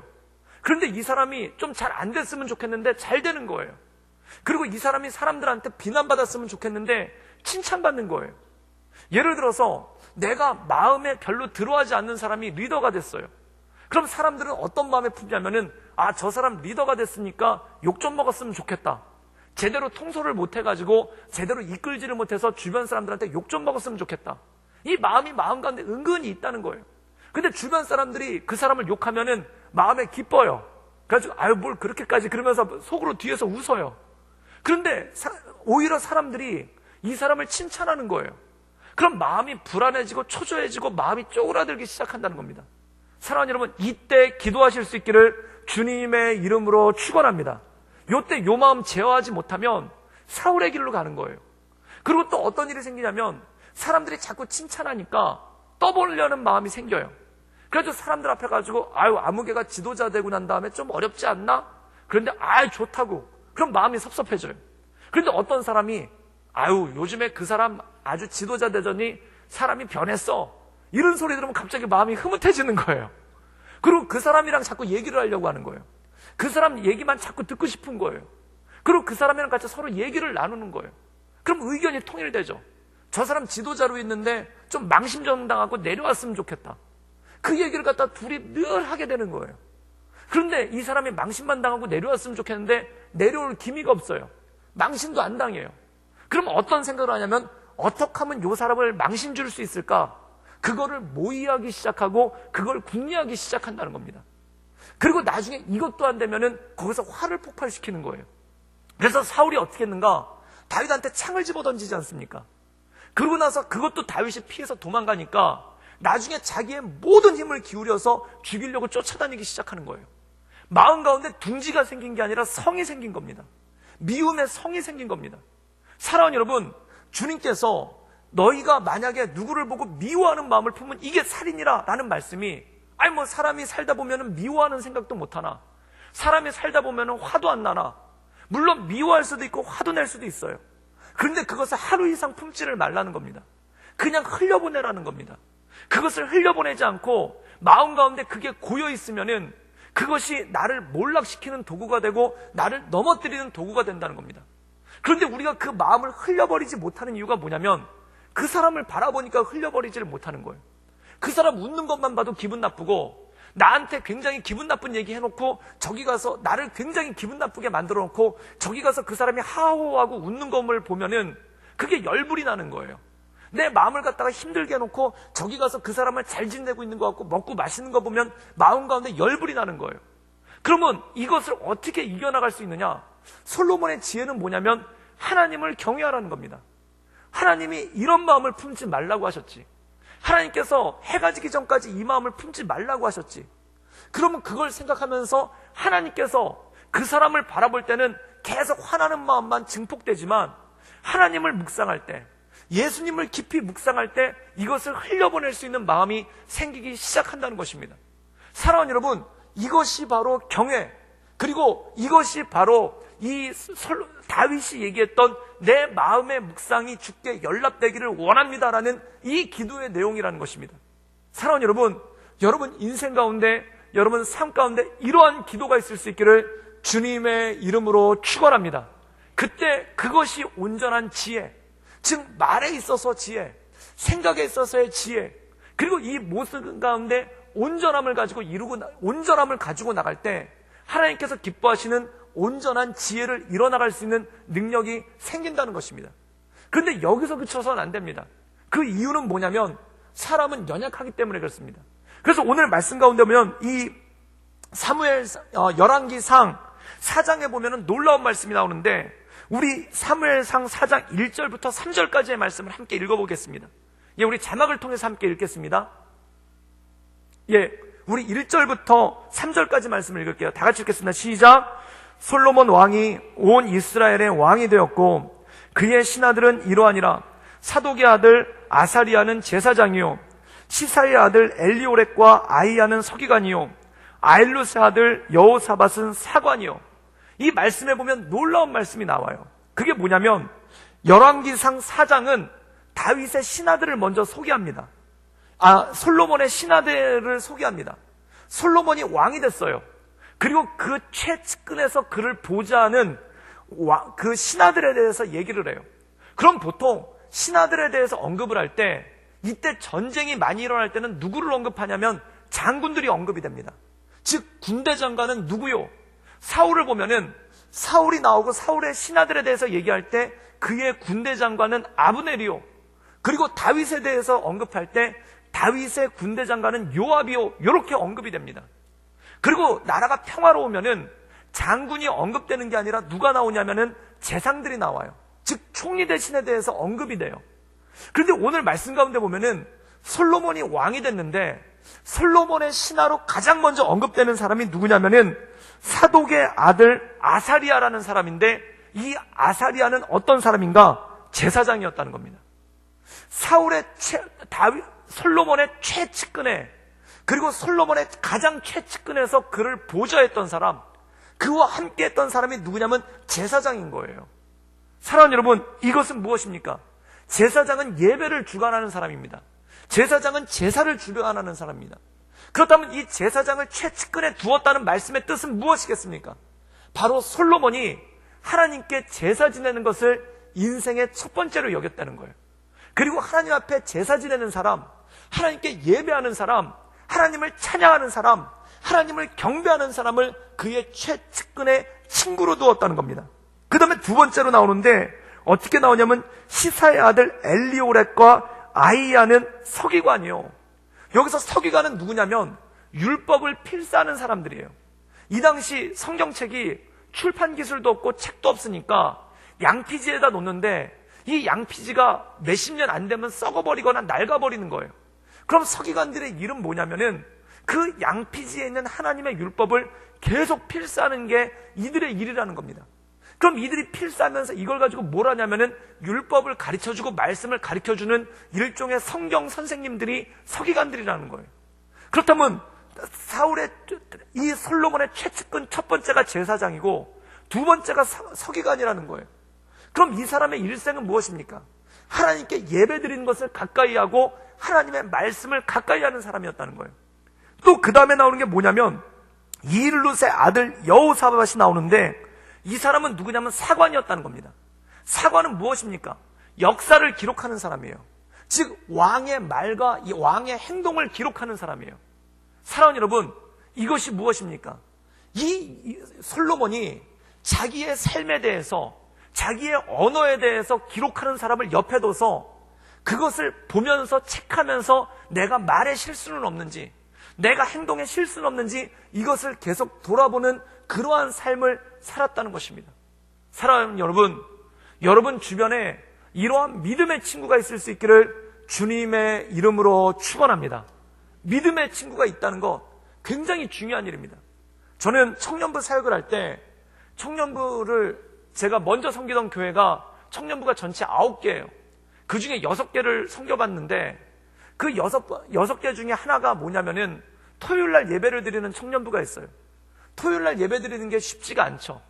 그런데 이 사람이 좀 잘 안 됐으면 좋겠는데 잘 되는 거예요. 그리고 이 사람이 사람들한테 비난받았으면 좋겠는데 칭찬받는 거예요. 예를 들어서 내가 마음에 별로 들어하지 않는 사람이 리더가 됐어요. 그럼 사람들은 어떤 마음에 품냐면은 저 사람 리더가 됐으니까 욕 좀 먹었으면 좋겠다. 제대로 통솔을 못해가지고 제대로 이끌지를 못해서 주변 사람들한테 욕 좀 먹었으면 좋겠다. 이 마음이 마음 가운데 은근히 있다는 거예요. 근데 주변 사람들이 그 사람을 욕하면은 마음에 기뻐요. 그래가지고 뭘 그렇게까지 그러면서 속으로 뒤에서 웃어요. 그런데 오히려 사람들이 이 사람을 칭찬하는 거예요. 그럼 마음이 불안해지고 초조해지고 마음이 쪼그라들기 시작한다는 겁니다. 사랑하는 여러분, 이때 기도하실 수 있기를 주님의 이름으로 축원합니다. 요때 요 마음 제어하지 못하면 사울의 길로 가는 거예요. 그리고 또 어떤 일이 생기냐면 사람들이 자꾸 칭찬하니까 떠보려는 마음이 생겨요. 그래서 사람들 앞에 가지고 아무개가 지도자 되고 난 다음에 좀 어렵지 않나? 그런데 좋다고. 그럼 마음이 섭섭해져요. 그런데 어떤 사람이 요즘에 그 사람 아주 지도자 되더니 사람이 변했어. 이런 소리 들으면 갑자기 마음이 흐뭇해지는 거예요. 그리고 그 사람이랑 자꾸 얘기를 하려고 하는 거예요. 그 사람 얘기만 자꾸 듣고 싶은 거예요. 그리고 그 사람이랑 같이 서로 얘기를 나누는 거예요. 그럼 의견이 통일되죠. 저 사람 지도자로 있는데 좀 망신정 당하고 내려왔으면 좋겠다. 그 얘기를 갖다 둘이 늘 하게 되는 거예요. 그런데 이 사람이 망신만 당하고 내려왔으면 좋겠는데 내려올 기미가 없어요. 망신도 안 당해요. 그럼 어떤 생각을 하냐면 어떻게 하면 이 사람을 망신 줄 수 있을까? 그거를 모의하기 시작하고 그걸 궁리하기 시작한다는 겁니다. 그리고 나중에 이것도 안 되면은 거기서 화를 폭발시키는 거예요. 그래서 사울이 어떻게 했는가? 다윗한테 창을 집어 던지지 않습니까? 그러고 나서 그것도 다윗이 피해서 도망가니까 나중에 자기의 모든 힘을 기울여서 죽이려고 쫓아다니기 시작하는 거예요. 마음 가운데 둥지가 생긴 게 아니라 성이 생긴 겁니다. 미움의 성이 생긴 겁니다. 사랑하는 여러분, 주님께서 너희가 만약에 누구를 보고 미워하는 마음을 품으면 이게 살인이라 라는 말씀이, 아니 뭐 사람이 살다 보면 미워하는 생각도 못하나, 사람이 살다 보면 화도 안 나나, 물론 미워할 수도 있고 화도 낼 수도 있어요. 그런데 그것을 하루 이상 품지를 말라는 겁니다. 그냥 흘려보내라는 겁니다. 그것을 흘려보내지 않고 마음 가운데 그게 고여 있으면은 그것이 나를 몰락시키는 도구가 되고 나를 넘어뜨리는 도구가 된다는 겁니다. 그런데 우리가 그 마음을 흘려버리지 못하는 이유가 뭐냐면 그 사람을 바라보니까 흘려버리지를 못하는 거예요. 그 사람 웃는 것만 봐도 기분 나쁘고, 나한테 굉장히 기분 나쁜 얘기 해놓고 저기 가서 나를 굉장히 기분 나쁘게 만들어 놓고 저기 가서 그 사람이 하호하고 웃는 것을 보면은 그게 열불이 나는 거예요. 내 마음을 갖다가 힘들게 해놓고 저기 가서 그 사람을 잘 지내고 있는 것 같고 먹고 마시는 거 보면 마음 가운데 열불이 나는 거예요. 그러면 이것을 어떻게 이겨나갈 수 있느냐? 솔로몬의 지혜는 뭐냐면 하나님을 경외하라는 겁니다. 하나님이 이런 마음을 품지 말라고 하셨지. 하나님께서 해가 지기 전까지 이 마음을 품지 말라고 하셨지. 그러면 그걸 생각하면서 하나님께서 그 사람을 바라볼 때는 계속 화나는 마음만 증폭되지만 하나님을 묵상할 때, 예수님을 깊이 묵상할 때 이것을 흘려보낼 수 있는 마음이 생기기 시작한다는 것입니다. 사랑하는 여러분, 이것이 바로 경외, 그리고 이것이 바로 이 다윗이 얘기했던 내 마음의 묵상이 주께 연락되기를 원합니다라는 이 기도의 내용이라는 것입니다. 사랑하는 여러분, 여러분 인생 가운데, 여러분 삶 가운데 이러한 기도가 있을 수 있기를 주님의 이름으로 축원합니다. 그때 그것이 온전한 지혜, 즉 말에 있어서 지혜, 생각에 있어서의 지혜, 그리고 이 모습 가운데 온전함을 가지고 나갈 때 하나님께서 기뻐하시는 온전한 지혜를 이뤄나갈 수 있는 능력이 생긴다는 것입니다. 그런데 여기서 그쳐서는 안 됩니다. 그 이유는 뭐냐면 사람은 연약하기 때문에 그렇습니다. 그래서 오늘 말씀 가운데 보면 이 열왕기상 4장에 보면 놀라운 말씀이 나오는데, 우리 사무엘상 4장 1절부터 3절까지의 말씀을 함께 읽어보겠습니다. 예, 우리 자막을 통해서 함께 읽겠습니다. 예, 우리 1절부터 3절까지 말씀을 읽을게요. 다 같이 읽겠습니다. 시작. 솔로몬 왕이 온 이스라엘의 왕이 되었고 그의 신하들은 이러하니라. 사독의 아들 아사리아는 제사장이요, 시사의 아들 엘리오렉과 아이야는 서기관이요, 아일루스의 아들 여호사밧은 사관이요. 이 말씀에 보면 놀라운 말씀이 나와요. 그게 뭐냐면 열왕기상 4장은 다윗의 신하들을 먼저 소개합니다. 솔로몬의 신하들을 소개합니다. 솔로몬이 왕이 됐어요. 그리고 그 최측근에서 그를 보좌하는 그 신하들에 대해서 얘기를 해요. 그럼 보통 신하들에 대해서 언급을 할 때, 이때 전쟁이 많이 일어날 때는 누구를 언급하냐면 장군들이 언급이 됩니다. 즉 군대 장관은 누구요? 사울을 보면은 사울이 나오고 사울의 신하들에 대해서 얘기할 때 그의 군대 장관은 아브넬이요, 그리고 다윗에 대해서 언급할 때 다윗의 군대 장관은 요압이요, 이렇게 언급이 됩니다. 그리고 나라가 평화로우면은 장군이 언급되는 게 아니라 누가 나오냐면은 재상들이 나와요. 즉 총리 대신에 대해서 언급이 돼요. 그런데 오늘 말씀 가운데 보면은 솔로몬이 왕이 됐는데 솔로몬의 신하로 가장 먼저 언급되는 사람이 누구냐면은 사독의 아들 아사리아라는 사람인데, 이 아사리아는 어떤 사람인가? 제사장이었다는 겁니다. 솔로몬의 최측근에, 그리고 솔로몬의 가장 최측근에서 그를 보좌했던 사람, 그와 함께 했던 사람이 누구냐면 제사장인 거예요. 사랑하는 여러분, 이것은 무엇입니까? 제사장은 예배를 주관하는 사람입니다. 제사장은 제사를 주관하는 사람입니다. 그렇다면 이 제사장을 최측근에 두었다는 말씀의 뜻은 무엇이겠습니까? 바로 솔로몬이 하나님께 제사 지내는 것을 인생의 첫 번째로 여겼다는 거예요. 그리고 하나님 앞에 제사 지내는 사람, 하나님께 예배하는 사람, 하나님을 찬양하는 사람, 하나님을 경배하는 사람을 그의 최측근의 친구로 두었다는 겁니다. 그 다음에 두 번째로 나오는데 어떻게 나오냐면 시사의 아들 엘리오렛과 아이야는 서기관이요. 여기서 서기관은 누구냐면 율법을 필사하는 사람들이에요. 이 당시 성경책이 출판 기술도 없고 책도 없으니까 양피지에다 놓는데 이 양피지가 몇십 년 안 되면 썩어버리거나 낡아버리는 거예요. 그럼 서기관들의 일은 뭐냐면은 그 양피지에 있는 하나님의 율법을 계속 필사하는 게 이들의 일이라는 겁니다. 그럼 이들이 필사하면서 이걸 가지고 뭘 하냐면은 율법을 가르쳐주고 말씀을 가르쳐주는 일종의 성경 선생님들이 서기관들이라는 거예요. 그렇다면 사울의 이 솔로몬의 최측근 첫 번째가 제사장이고 두 번째가 서기관이라는 거예요. 그럼 이 사람의 일생은 무엇입니까? 하나님께 예배드리는 것을 가까이 하고 하나님의 말씀을 가까이 하는 사람이었다는 거예요. 또 그 다음에 나오는 게 뭐냐면 이일룻의 아들 여호사밧이 나오는데 이 사람은 누구냐면 사관이었다는 겁니다. 사관은 무엇입니까? 역사를 기록하는 사람이에요. 즉 왕의 말과 이 왕의 행동을 기록하는 사람이에요. 사랑하는 여러분, 이것이 무엇입니까? 이 솔로몬이 자기의 삶에 대해서, 자기의 언어에 대해서 기록하는 사람을 옆에 둬서 그것을 보면서 체크하면서 내가 말에 실수는 없는지, 내가 행동에 실수는 없는지 이것을 계속 돌아보는 그러한 삶을 살았다는 것입니다. 사랑하는 여러분, 여러분 주변에 이러한 믿음의 친구가 있을 수 있기를 주님의 이름으로 축원합니다. 믿음의 친구가 있다는 것 굉장히 중요한 일입니다. 저는 청년부 사역을 할 때 청년부를 제가 먼저 섬기던 교회가 청년부가 전체 9개예요. 그 중에 6개를 섬겨봤는데 그 6개 중에 하나가 뭐냐면은 토요일날 예배를 드리는 청년부가 있어요. 토요일날 예배 드리는 게 쉽지가 않죠.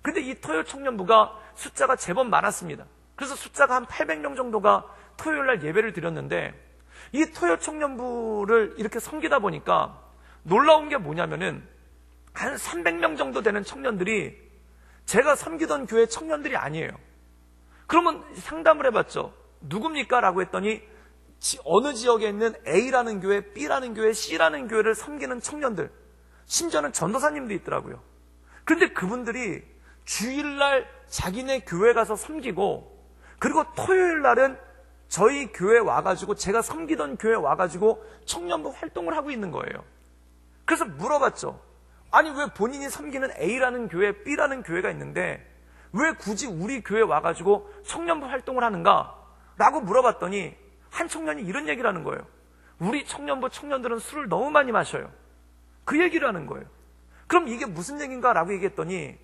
근데 이 토요 청년부가 숫자가 제법 많았습니다. 그래서 숫자가 한 800명 정도가 토요일날 예배를 드렸는데 이 토요 청년부를 이렇게 섬기다 보니까 놀라운 게 뭐냐면은 한 300명 정도 되는 청년들이 제가 섬기던 교회 청년들이 아니에요. 그러면 상담을 해봤죠. 누굽니까? 라고 했더니 어느 지역에 있는 A라는 교회, B라는 교회, C라는 교회를 섬기는 청년들, 심지어는 전도사님도 있더라고요. 그런데 그분들이 주일날 자기네 교회 가서 섬기고 그리고 토요일날은 저희 교회 와가지고 제가 섬기던 교회 와가지고 청년부 활동을 하고 있는 거예요. 그래서 물어봤죠. 아니 왜 본인이 섬기는 A라는 교회, B라는 교회가 있는데 왜 굳이 우리 교회 와가지고 청년부 활동을 하는가? 라고 물어봤더니 한 청년이 이런 얘기를 하는 거예요. 우리 청년부 청년들은 술을 너무 많이 마셔요. 그 얘기를 하는 거예요. 그럼 이게 무슨 얘기인가? 라고 얘기했더니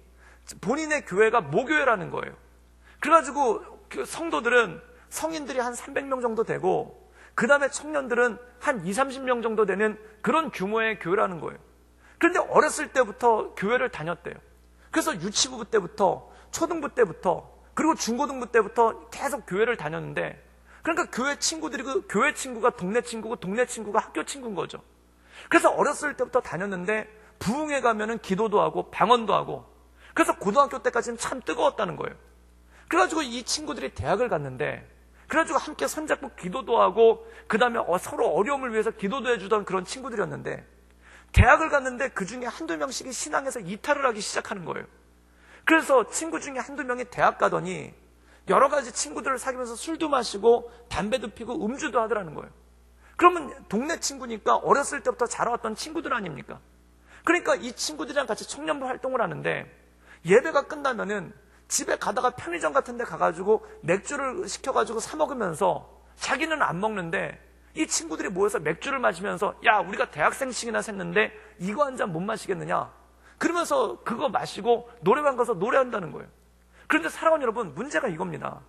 본인의 교회가 모교회라는 거예요. 그래가지고 그 성도들은 성인들이 한 300명 정도 되고 그 다음에 청년들은 한 20, 30명 정도 되는 그런 규모의 교회라는 거예요. 그런데 어렸을 때부터 교회를 다녔대요. 그래서 유치부 때부터 초등부 때부터 그리고 중고등부 때부터 계속 교회를 다녔는데 그러니까 교회 친구들이 그 교회 친구가 동네 친구고 동네 친구가 학교 친구인 거죠. 그래서 어렸을 때부터 다녔는데 부흥회 가면은 기도도 하고 방언도 하고 그래서 고등학교 때까지는 참 뜨거웠다는 거예요. 그래가지고 이 친구들이 대학을 갔는데 그래가지고 함께 손잡고 기도도 하고 그 다음에 서로 어려움을 위해서 기도도 해주던 그런 친구들이었는데 대학을 갔는데 그 중에 한두 명씩이 신앙에서 이탈을 하기 시작하는 거예요. 그래서 친구 중에 한두 명이 대학 가더니 여러 가지 친구들을 사귀면서 술도 마시고 담배도 피고 음주도 하더라는 거예요. 그러면 동네 친구니까 어렸을 때부터 자라왔던 친구들 아닙니까? 그러니까 이 친구들이랑 같이 청년부 활동을 하는데 예배가 끝나면은 집에 가다가 편의점 같은 데 가가지고 맥주를 시켜가지고 사 먹으면서 자기는 안 먹는데 이 친구들이 모여서 맥주를 마시면서 야 우리가 대학생식이나 샜는데 이거 한 잔 못 마시겠느냐 그러면서 그거 마시고 노래방 가서 노래한다는 거예요. 그런데 사랑하는 여러분 문제가 이겁니다.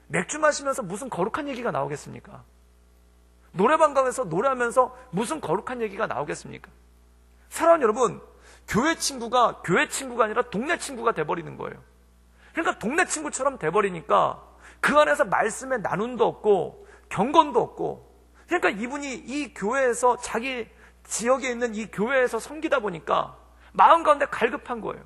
맥주 마시면서 무슨 거룩한 얘기가 나오겠습니까? 노래방 가면서 노래하면서 무슨 거룩한 얘기가 나오겠습니까? 사랑하는 여러분 교회 친구가 아니라 동네 친구가 돼버리는 거예요. 그러니까 동네 친구처럼 돼버리니까 그 안에서 말씀의 나눔도 없고 경건도 없고 그러니까 이분이 이 교회에서 자기 지역에 있는 이 교회에서 섬기다 보니까 마음 가운데 갈급한 거예요.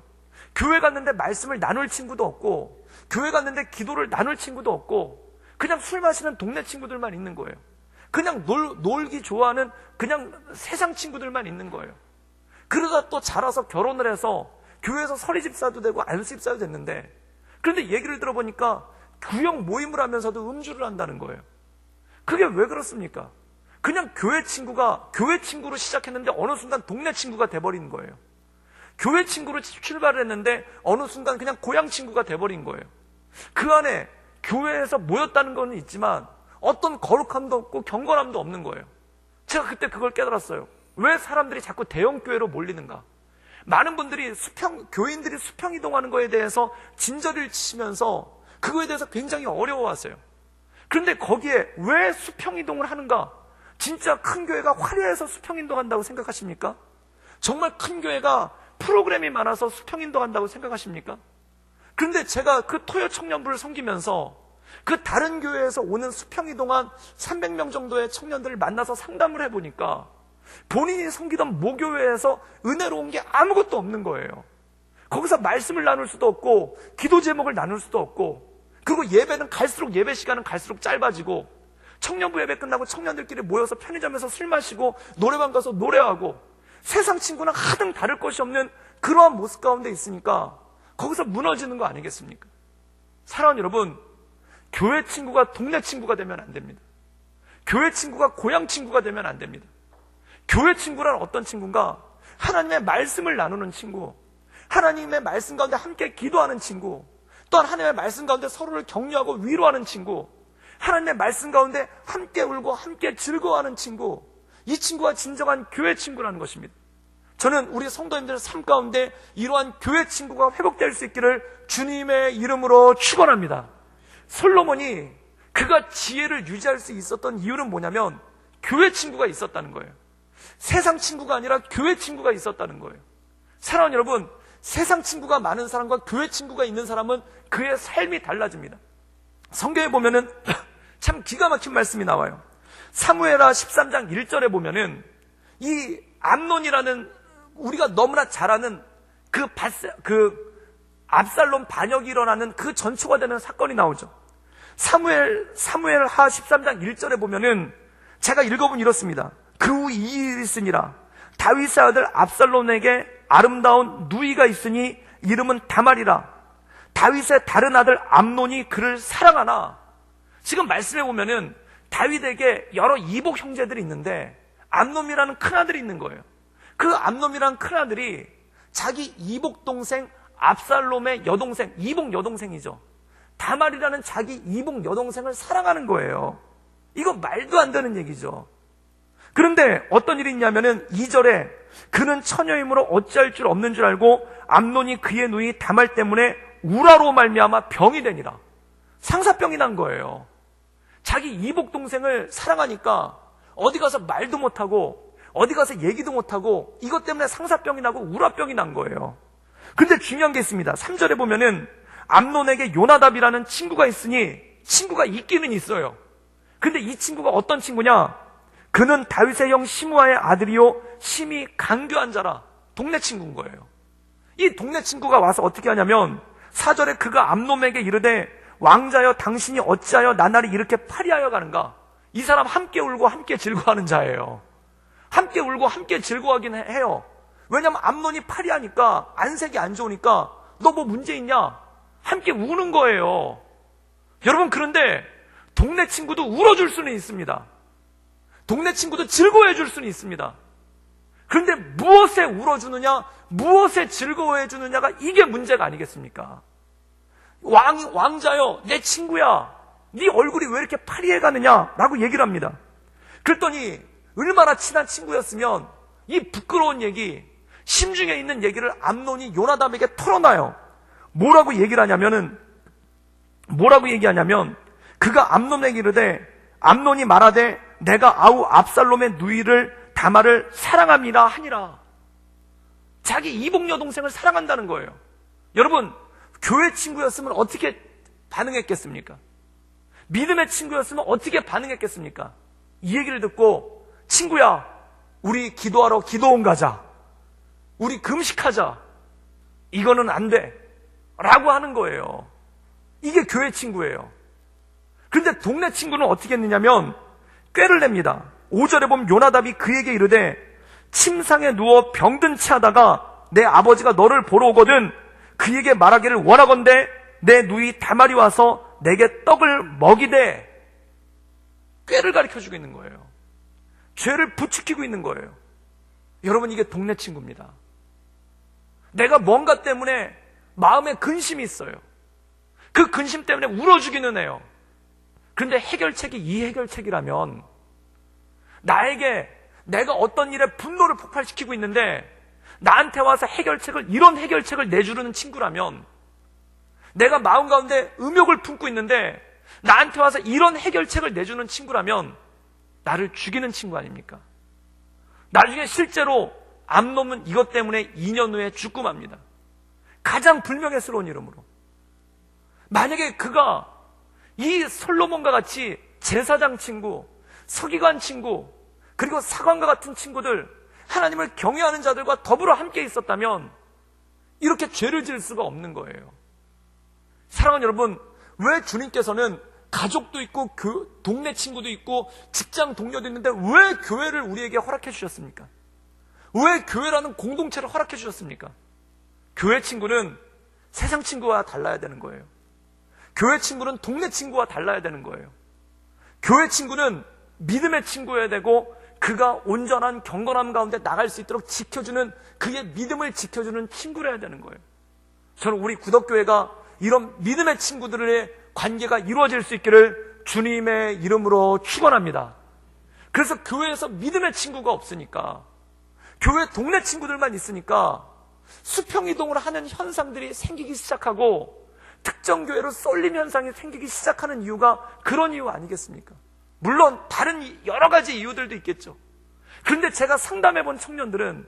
교회 갔는데 말씀을 나눌 친구도 없고 교회 갔는데 기도를 나눌 친구도 없고 그냥 술 마시는 동네 친구들만 있는 거예요. 그냥 놀기 좋아하는 그냥 세상 친구들만 있는 거예요. 그러다 또 자라서 결혼을 해서 교회에서 서리집사도 되고 안수집사도 됐는데 그런데 얘기를 들어보니까 구역 모임을 하면서도 음주를 한다는 거예요. 그게 왜 그렇습니까? 그냥 교회 친구로 시작했는데 어느 순간 동네 친구가 돼버린 거예요. 교회 친구로 출발을 했는데 어느 순간 그냥 고향 친구가 돼버린 거예요. 그 안에 교회에서 모였다는 건 있지만 어떤 거룩함도 없고 경건함도 없는 거예요. 제가 그때 그걸 깨달았어요. 왜 사람들이 자꾸 대형교회로 몰리는가? 많은 분들이 교인들이 수평이동하는 거에 대해서 진저리를 치시면서 그거에 대해서 굉장히 어려워하세요. 그런데 거기에 왜 수평이동을 하는가? 진짜 큰 교회가 화려해서 수평이동한다고 생각하십니까? 정말 큰 교회가 프로그램이 많아서 수평이동한다고 생각하십니까? 그런데 제가 그 토요 청년부를 섬기면서 그 다른 교회에서 오는 수평이동한 300명 정도의 청년들을 만나서 상담을 해보니까 본인이 섬기던 모교회에서 은혜로운 게 아무것도 없는 거예요. 거기서 말씀을 나눌 수도 없고 기도 제목을 나눌 수도 없고, 그리고 예배는 갈수록 예배 시간은 갈수록 짧아지고, 청년부 예배 끝나고 청년들끼리 모여서 편의점에서 술 마시고 노래방 가서 노래하고, 세상 친구랑 하등 다를 것이 없는 그러한 모습 가운데 있으니까 거기서 무너지는 거 아니겠습니까? 사랑하는 여러분, 교회 친구가 동네 친구가 되면 안 됩니다. 교회 친구가 고향 친구가 되면 안 됩니다. 교회 친구란 어떤 친구인가? 하나님의 말씀을 나누는 친구, 하나님의 말씀 가운데 함께 기도하는 친구, 또한 하나님의 말씀 가운데 서로를 격려하고 위로하는 친구, 하나님의 말씀 가운데 함께 울고 함께 즐거워하는 친구, 이 친구가 진정한 교회 친구라는 것입니다. 저는 우리 성도님들의 삶 가운데 이러한 교회 친구가 회복될 수 있기를 주님의 이름으로 축원합니다. 솔로몬이 그가 지혜를 유지할 수 있었던 이유는 뭐냐면 교회 친구가 있었다는 거예요. 세상 친구가 아니라 교회 친구가 있었다는 거예요. 사랑하는 여러분, 세상 친구가 많은 사람과 교회 친구가 있는 사람은 그의 삶이 달라집니다. 성경에 보면은 참 기가 막힌 말씀이 나와요. 사무엘하 13장 1절에 보면은 이 암논이라는 우리가 너무나 잘 아는 그 압살롬 반역이 일어나는 그 전초가 되는 사건이 나오죠. 사무엘하 13장 1절에 보면은 제가 읽어보면 이렇습니다. 그 후 이 일이 있으니라. 다윗의 아들 압살롬에게 아름다운 누이가 있으니 이름은 다말이라. 다윗의 다른 아들 암논이 그를 사랑하나. 지금 말씀해 보면은 다윗에게 여러 이복 형제들이 있는데 암논이라는 큰아들이 있는 거예요. 그 암논이라는 큰아들이 자기 이복 동생 압살롬의 여동생, 이복 여동생이죠. 다말이라는 자기 이복 여동생을 사랑하는 거예요. 이거 말도 안 되는 얘기죠. 그런데 어떤 일이 있냐면은 2절에 그는 처녀이므로 어찌할 줄 없는 줄 알고 암논이 그의 누이 다말 때문에 우라로 말미암아 병이 되니라. 상사병이 난 거예요. 자기 이복 동생을 사랑하니까 어디 가서 말도 못하고 어디 가서 얘기도 못하고 이것 때문에 상사병이 나고 우라병이 난 거예요. 근데 중요한 게 있습니다. 3절에 보면은 암논에게 요나답이라는 친구가 있으니, 친구가 있기는 있어요. 근데 이 친구가 어떤 친구냐? 그는 다윗의 형 시므아의 아들이요 심히 강교한 자라. 동네 친구인 거예요. 이 동네 친구가 와서 어떻게 하냐면 4절에 그가 암논에게 이르되 왕자여 당신이 어찌하여 나날이 이렇게 파리하여 가는가? 이 사람 함께 울고 함께 즐거워하는 자예요. 함께 울고 함께 즐거워하긴 해요. 왜냐면 암논이 파리하니까, 안색이 안 좋으니까 너 뭐 문제 있냐? 함께 우는 거예요. 여러분, 그런데 동네 친구도 울어줄 수는 있습니다. 동네 친구도 즐거워해 줄 수는 있습니다. 그런데 무엇에 울어주느냐, 무엇에 즐거워해 주느냐가 이게 문제가 아니겠습니까? 왕자여, 내 친구야, 네 얼굴이 왜 이렇게 파리해 가느냐 라고 얘기를 합니다. 그랬더니 얼마나 친한 친구였으면 이 부끄러운 얘기, 심중에 있는 얘기를 암논이 요나답에게 털어놔요. 뭐라고 얘기하냐면 그가 암논에게 이르되 암논이 말하되 내가 아우 압살롬의 누이를 다말을 사랑합니다 하니라. 자기 이복 여동생을 사랑한다는 거예요. 여러분, 교회 친구였으면 어떻게 반응했겠습니까? 믿음의 친구였으면 어떻게 반응했겠습니까? 이 얘기를 듣고 친구야, 우리 기도하러 기도원 가자, 우리 금식하자, 이거는 안 돼 라고 하는 거예요. 이게 교회 친구예요. 그런데 동네 친구는 어떻게 했느냐면 꾀를 냅니다. 5절에 보면 요나답이 그에게 이르되 침상에 누워 병든 채 하다가 내 아버지가 너를 보러 오거든 그에게 말하기를 원하건대 내 누이 다말이 와서 내게 떡을 먹이되 꾀를 가르쳐주고 있는 거예요. 죄를 부추기고 있는 거예요. 여러분, 이게 동네 친구입니다. 내가 뭔가 때문에 마음에 근심이 있어요. 그 근심 때문에 울어주기는 해요. 그런데 해결책이 이 해결책이라면, 나에게 내가 어떤 일에 분노를 폭발시키고 있는데 나한테 와서 이런 해결책을 내주는 친구라면, 내가 마음 가운데 음욕을 품고 있는데 나한테 와서 이런 해결책을 내주는 친구라면 나를 죽이는 친구 아닙니까? 나중에 실제로 암놈은 이것 때문에 2년 후에 죽고 맙니다. 가장 불명예스러운 이름으로. 만약에 그가 이 솔로몬과 같이 제사장 친구, 서기관 친구, 그리고 사관과 같은 친구들, 하나님을 경외하는 자들과 더불어 함께 있었다면 이렇게 죄를 지을 수가 없는 거예요. 사랑하는 여러분, 왜 주님께서는 가족도 있고 동네 친구도 있고 직장 동료도 있는데 왜 교회를 우리에게 허락해 주셨습니까? 왜 교회라는 공동체를 허락해 주셨습니까? 교회 친구는 세상 친구와 달라야 되는 거예요. 교회 친구는 동네 친구와 달라야 되는 거예요. 교회 친구는 믿음의 친구여야 되고, 그가 온전한 경건함 가운데 나갈 수 있도록 지켜주는, 그의 믿음을 지켜주는 친구여야 되는 거예요. 저는 우리 구덕교회가 이런 믿음의 친구들의 관계가 이루어질 수 있기를 주님의 이름으로 축원합니다. 그래서 교회에서 믿음의 친구가 없으니까, 교회 동네 친구들만 있으니까 수평이동을 하는 현상들이 생기기 시작하고 특정 교회로 쏠림 현상이 생기기 시작하는 이유가 그런 이유 아니겠습니까? 물론 다른 여러 가지 이유들도 있겠죠. 그런데 제가 상담해본 청년들은,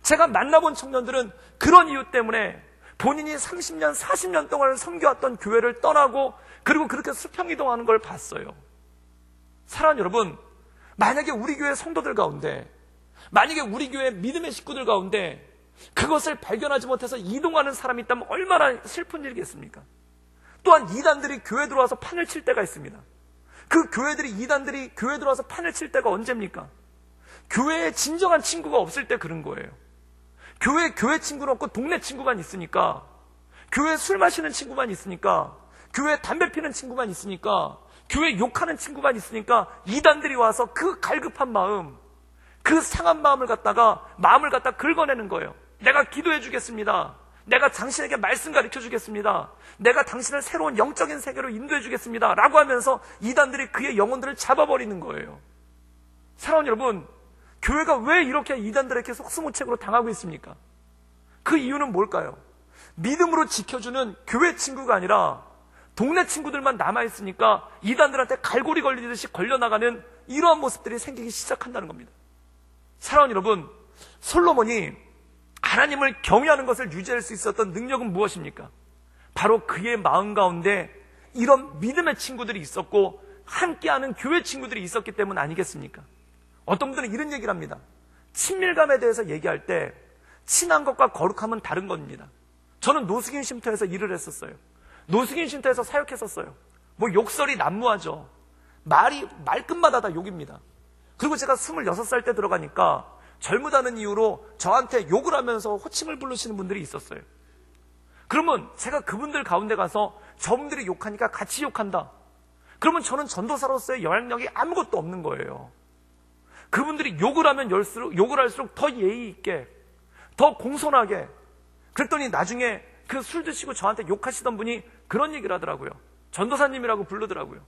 제가 만나본 청년들은 그런 이유 때문에 본인이 30년, 40년 동안 섬겨왔던 교회를 떠나고, 그리고 그렇게 수평이동하는 걸 봤어요. 사랑하는 여러분, 만약에 우리 교회 성도들 가운데, 만약에 우리 교회 믿음의 식구들 가운데 그것을 발견하지 못해서 이동하는 사람이 있다면 얼마나 슬픈 일이겠습니까? 또한 이단들이 교회 들어와서 판을 칠 때가 있습니다. 그 이단들이 교회 들어와서 판을 칠 때가 언제입니까? 교회에 진정한 친구가 없을 때 그런 거예요. 교회 친구는 없고 동네 친구만 있으니까, 교회 술 마시는 친구만 있으니까, 교회 담배 피는 친구만 있으니까, 교회 욕하는 친구만 있으니까 이단들이 와서 그 갈급한 마음, 그 상한 마음을 갖다 긁어내는 거예요. 내가 기도해 주겠습니다. 내가 당신에게 말씀 가르쳐 주겠습니다. 내가 당신을 새로운 영적인 세계로 인도해 주겠습니다. 라고 하면서 이단들이 그의 영혼들을 잡아버리는 거예요. 사랑하는 여러분, 교회가 왜 이렇게 이단들에게 속수무책으로 당하고 있습니까? 그 이유는 뭘까요? 믿음으로 지켜주는 교회 친구가 아니라 동네 친구들만 남아있으니까 이단들한테 갈고리 걸리듯이 걸려나가는 이러한 모습들이 생기기 시작한다는 겁니다. 사랑하는 여러분, 솔로몬이 하나님을 경외하는 것을 유지할 수 있었던 능력은 무엇입니까? 바로 그의 마음 가운데 이런 믿음의 친구들이 있었고 함께하는 교회 친구들이 있었기 때문 아니겠습니까? 어떤 분들은 이런 얘기를 합니다. 친밀감에 대해서 얘기할 때 친한 것과 거룩함은 다른 겁니다. 저는 노숙인 쉼터에서 일을 했었어요. 노숙인 쉼터에서 사역했었어요. 뭐 욕설이 난무하죠. 말끝마다 다 욕입니다. 그리고 제가 26살 때 들어가니까 젊으다는 이유로 저한테 욕을 하면서 호칭을 부르시는 분들이 있었어요. 그러면 제가 그분들 가운데 가서 저분들이 욕하니까 같이 욕한다. 그러면 저는 전도사로서의 영향력이 아무것도 없는 거예요. 그분들이 욕을 할수록 더 예의 있게, 더 공손하게. 그랬더니 나중에 그 술 드시고 저한테 욕하시던 분이 그런 얘기를 하더라고요. 전도사님이라고 부르더라고요.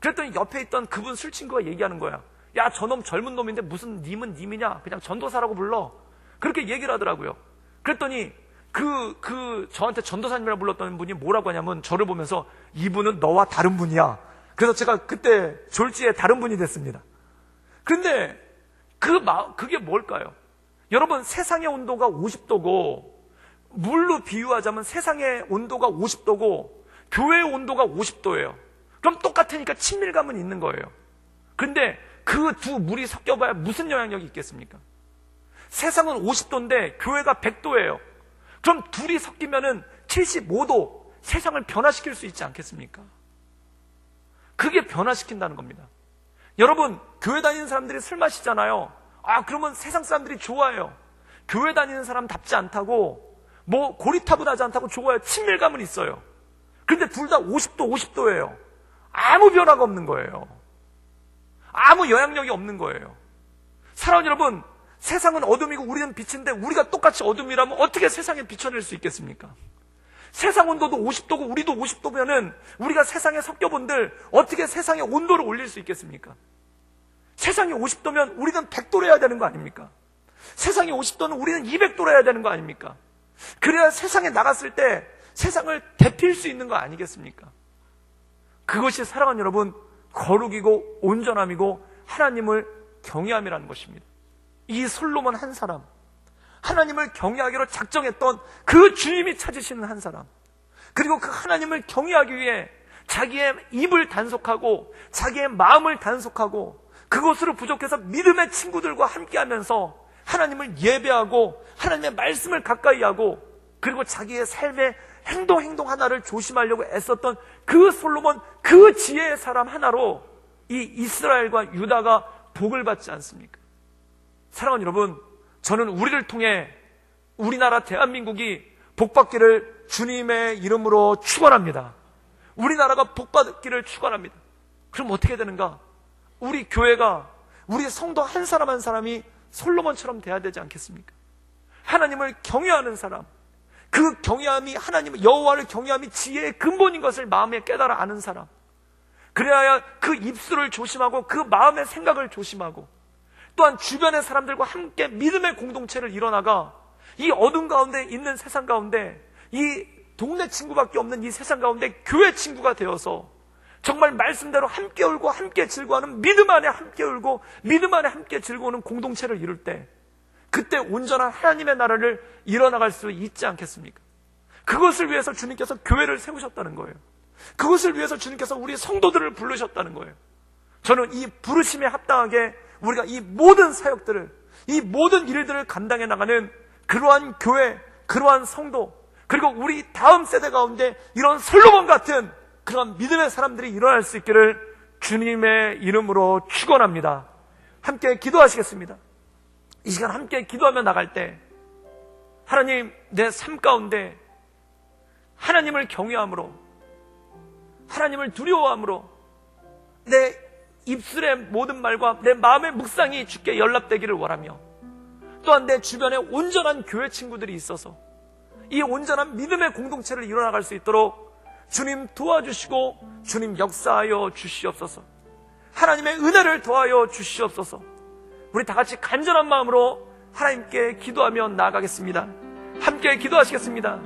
그랬더니 옆에 있던 그분 술 친구가 얘기하는 거야. 야, 저놈 젊은 놈인데 무슨 님은 님이냐? 그냥 전도사라고 불러. 그렇게 얘기를 하더라고요. 그랬더니 저한테 전도사님이라고 불렀던 분이 뭐라고 하냐면 저를 보면서 이분은 너와 다른 분이야. 그래서 제가 그때 졸지에 다른 분이 됐습니다. 그런데 그게 뭘까요? 여러분, 세상의 온도가 50도고 물로 비유하자면 세상의 온도가 50도고 교회의 온도가 50도예요. 그럼 똑같으니까 친밀감은 있는 거예요. 근데 그 두 물이 섞여봐야 무슨 영향력이 있겠습니까? 세상은 50도인데 교회가 100도예요. 그럼 둘이 섞이면은 75도, 세상을 변화시킬 수 있지 않겠습니까? 그게 변화시킨다는 겁니다. 여러분, 교회 다니는 사람들이 술 마시잖아요. 그러면 세상 사람들이 좋아해요. 교회 다니는 사람답지 않다고, 고리타분하지 않다고 좋아해요. 친밀감은 있어요. 그런데 둘 다 50도 50도예요. 아무 변화가 없는 거예요. 아무 영향력이 없는 거예요. 사랑하는 여러분, 세상은 어둠이고 우리는 빛인데 우리가 똑같이 어둠이라면 어떻게 세상에 비춰낼 수 있겠습니까? 세상 온도도 50도고 우리도 50도면은 우리가 세상에 섞여본들 어떻게 세상의 온도를 올릴 수 있겠습니까? 세상이 50도면 우리는 100도로 해야 되는 거 아닙니까? 세상이 50도는 우리는 200도로 해야 되는 거 아닙니까? 그래야 세상에 나갔을 때 세상을 데필 수 있는 거 아니겠습니까? 그것이 사랑하는 여러분, 거룩이고 온전함이고 하나님을 경외함이라는 것입니다. 이 솔로몬 한 사람, 하나님을 경외하기로 작정했던 그 주님이 찾으시는 한 사람, 그리고 그 하나님을 경외하기 위해 자기의 입을 단속하고 자기의 마음을 단속하고 그것으로 부족해서 믿음의 친구들과 함께하면서 하나님을 예배하고 하나님의 말씀을 가까이 하고 그리고 자기의 삶의 행동 하나를 조심하려고 애썼던 그 솔로몬, 그 지혜의 사람 하나로 이 이스라엘과 유다가 복을 받지 않습니까? 사랑하는 여러분, 저는 우리를 통해 우리나라 대한민국이 복받기를 주님의 이름으로 축원합니다. 우리나라가 복받기를 축원합니다. 그럼 어떻게 되는가? 우리 교회가, 우리 성도 한 사람 한 사람이 솔로몬처럼 돼야 되지 않겠습니까? 하나님을 경외하는 사람, 그 경외함이 하나님 여호와를 경외함이 지혜의 근본인 것을 마음에 깨달아 아는 사람, 그래야 그 입술을 조심하고 그 마음의 생각을 조심하고 또한 주변의 사람들과 함께 믿음의 공동체를 이뤄나가 이 어둠 가운데 있는 세상 가운데 이 동네 친구밖에 없는 이 세상 가운데 교회 친구가 되어서 정말 말씀대로 함께 울고 함께 즐거워하는 믿음 안에 함께 울고 믿음 안에 함께 즐거워하는 공동체를 이룰 때 그때 온전한 하나님의 나라를 이뤄나갈 수 있지 않겠습니까? 그것을 위해서 주님께서 교회를 세우셨다는 거예요. 그것을 위해서 주님께서 우리 성도들을 부르셨다는 거예요. 저는 이 부르심에 합당하게 우리가 이 모든 사역들을, 이 모든 일들을 감당해 나가는 그러한 교회, 그러한 성도, 그리고 우리 다음 세대 가운데 이런 솔로몬 같은 그런 믿음의 사람들이 일어날 수 있기를 주님의 이름으로 축원합니다. 함께 기도하시겠습니다. 이 시간 함께 기도하며 나갈 때 하나님, 내 삶 가운데 하나님을 경외함으로, 하나님을 두려워함으로 내 입술의 모든 말과 내 마음의 묵상이 주께 연락되기를 원하며 또한 내 주변에 온전한 교회 친구들이 있어서 이 온전한 믿음의 공동체를 이뤄나갈 수 있도록 주님 도와주시고 주님 역사하여 주시옵소서. 하나님의 은혜를 더하여 주시옵소서. 우리 다 같이 간절한 마음으로 하나님께 기도하며 나아가겠습니다. 함께 기도하시겠습니다.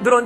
늘 언제나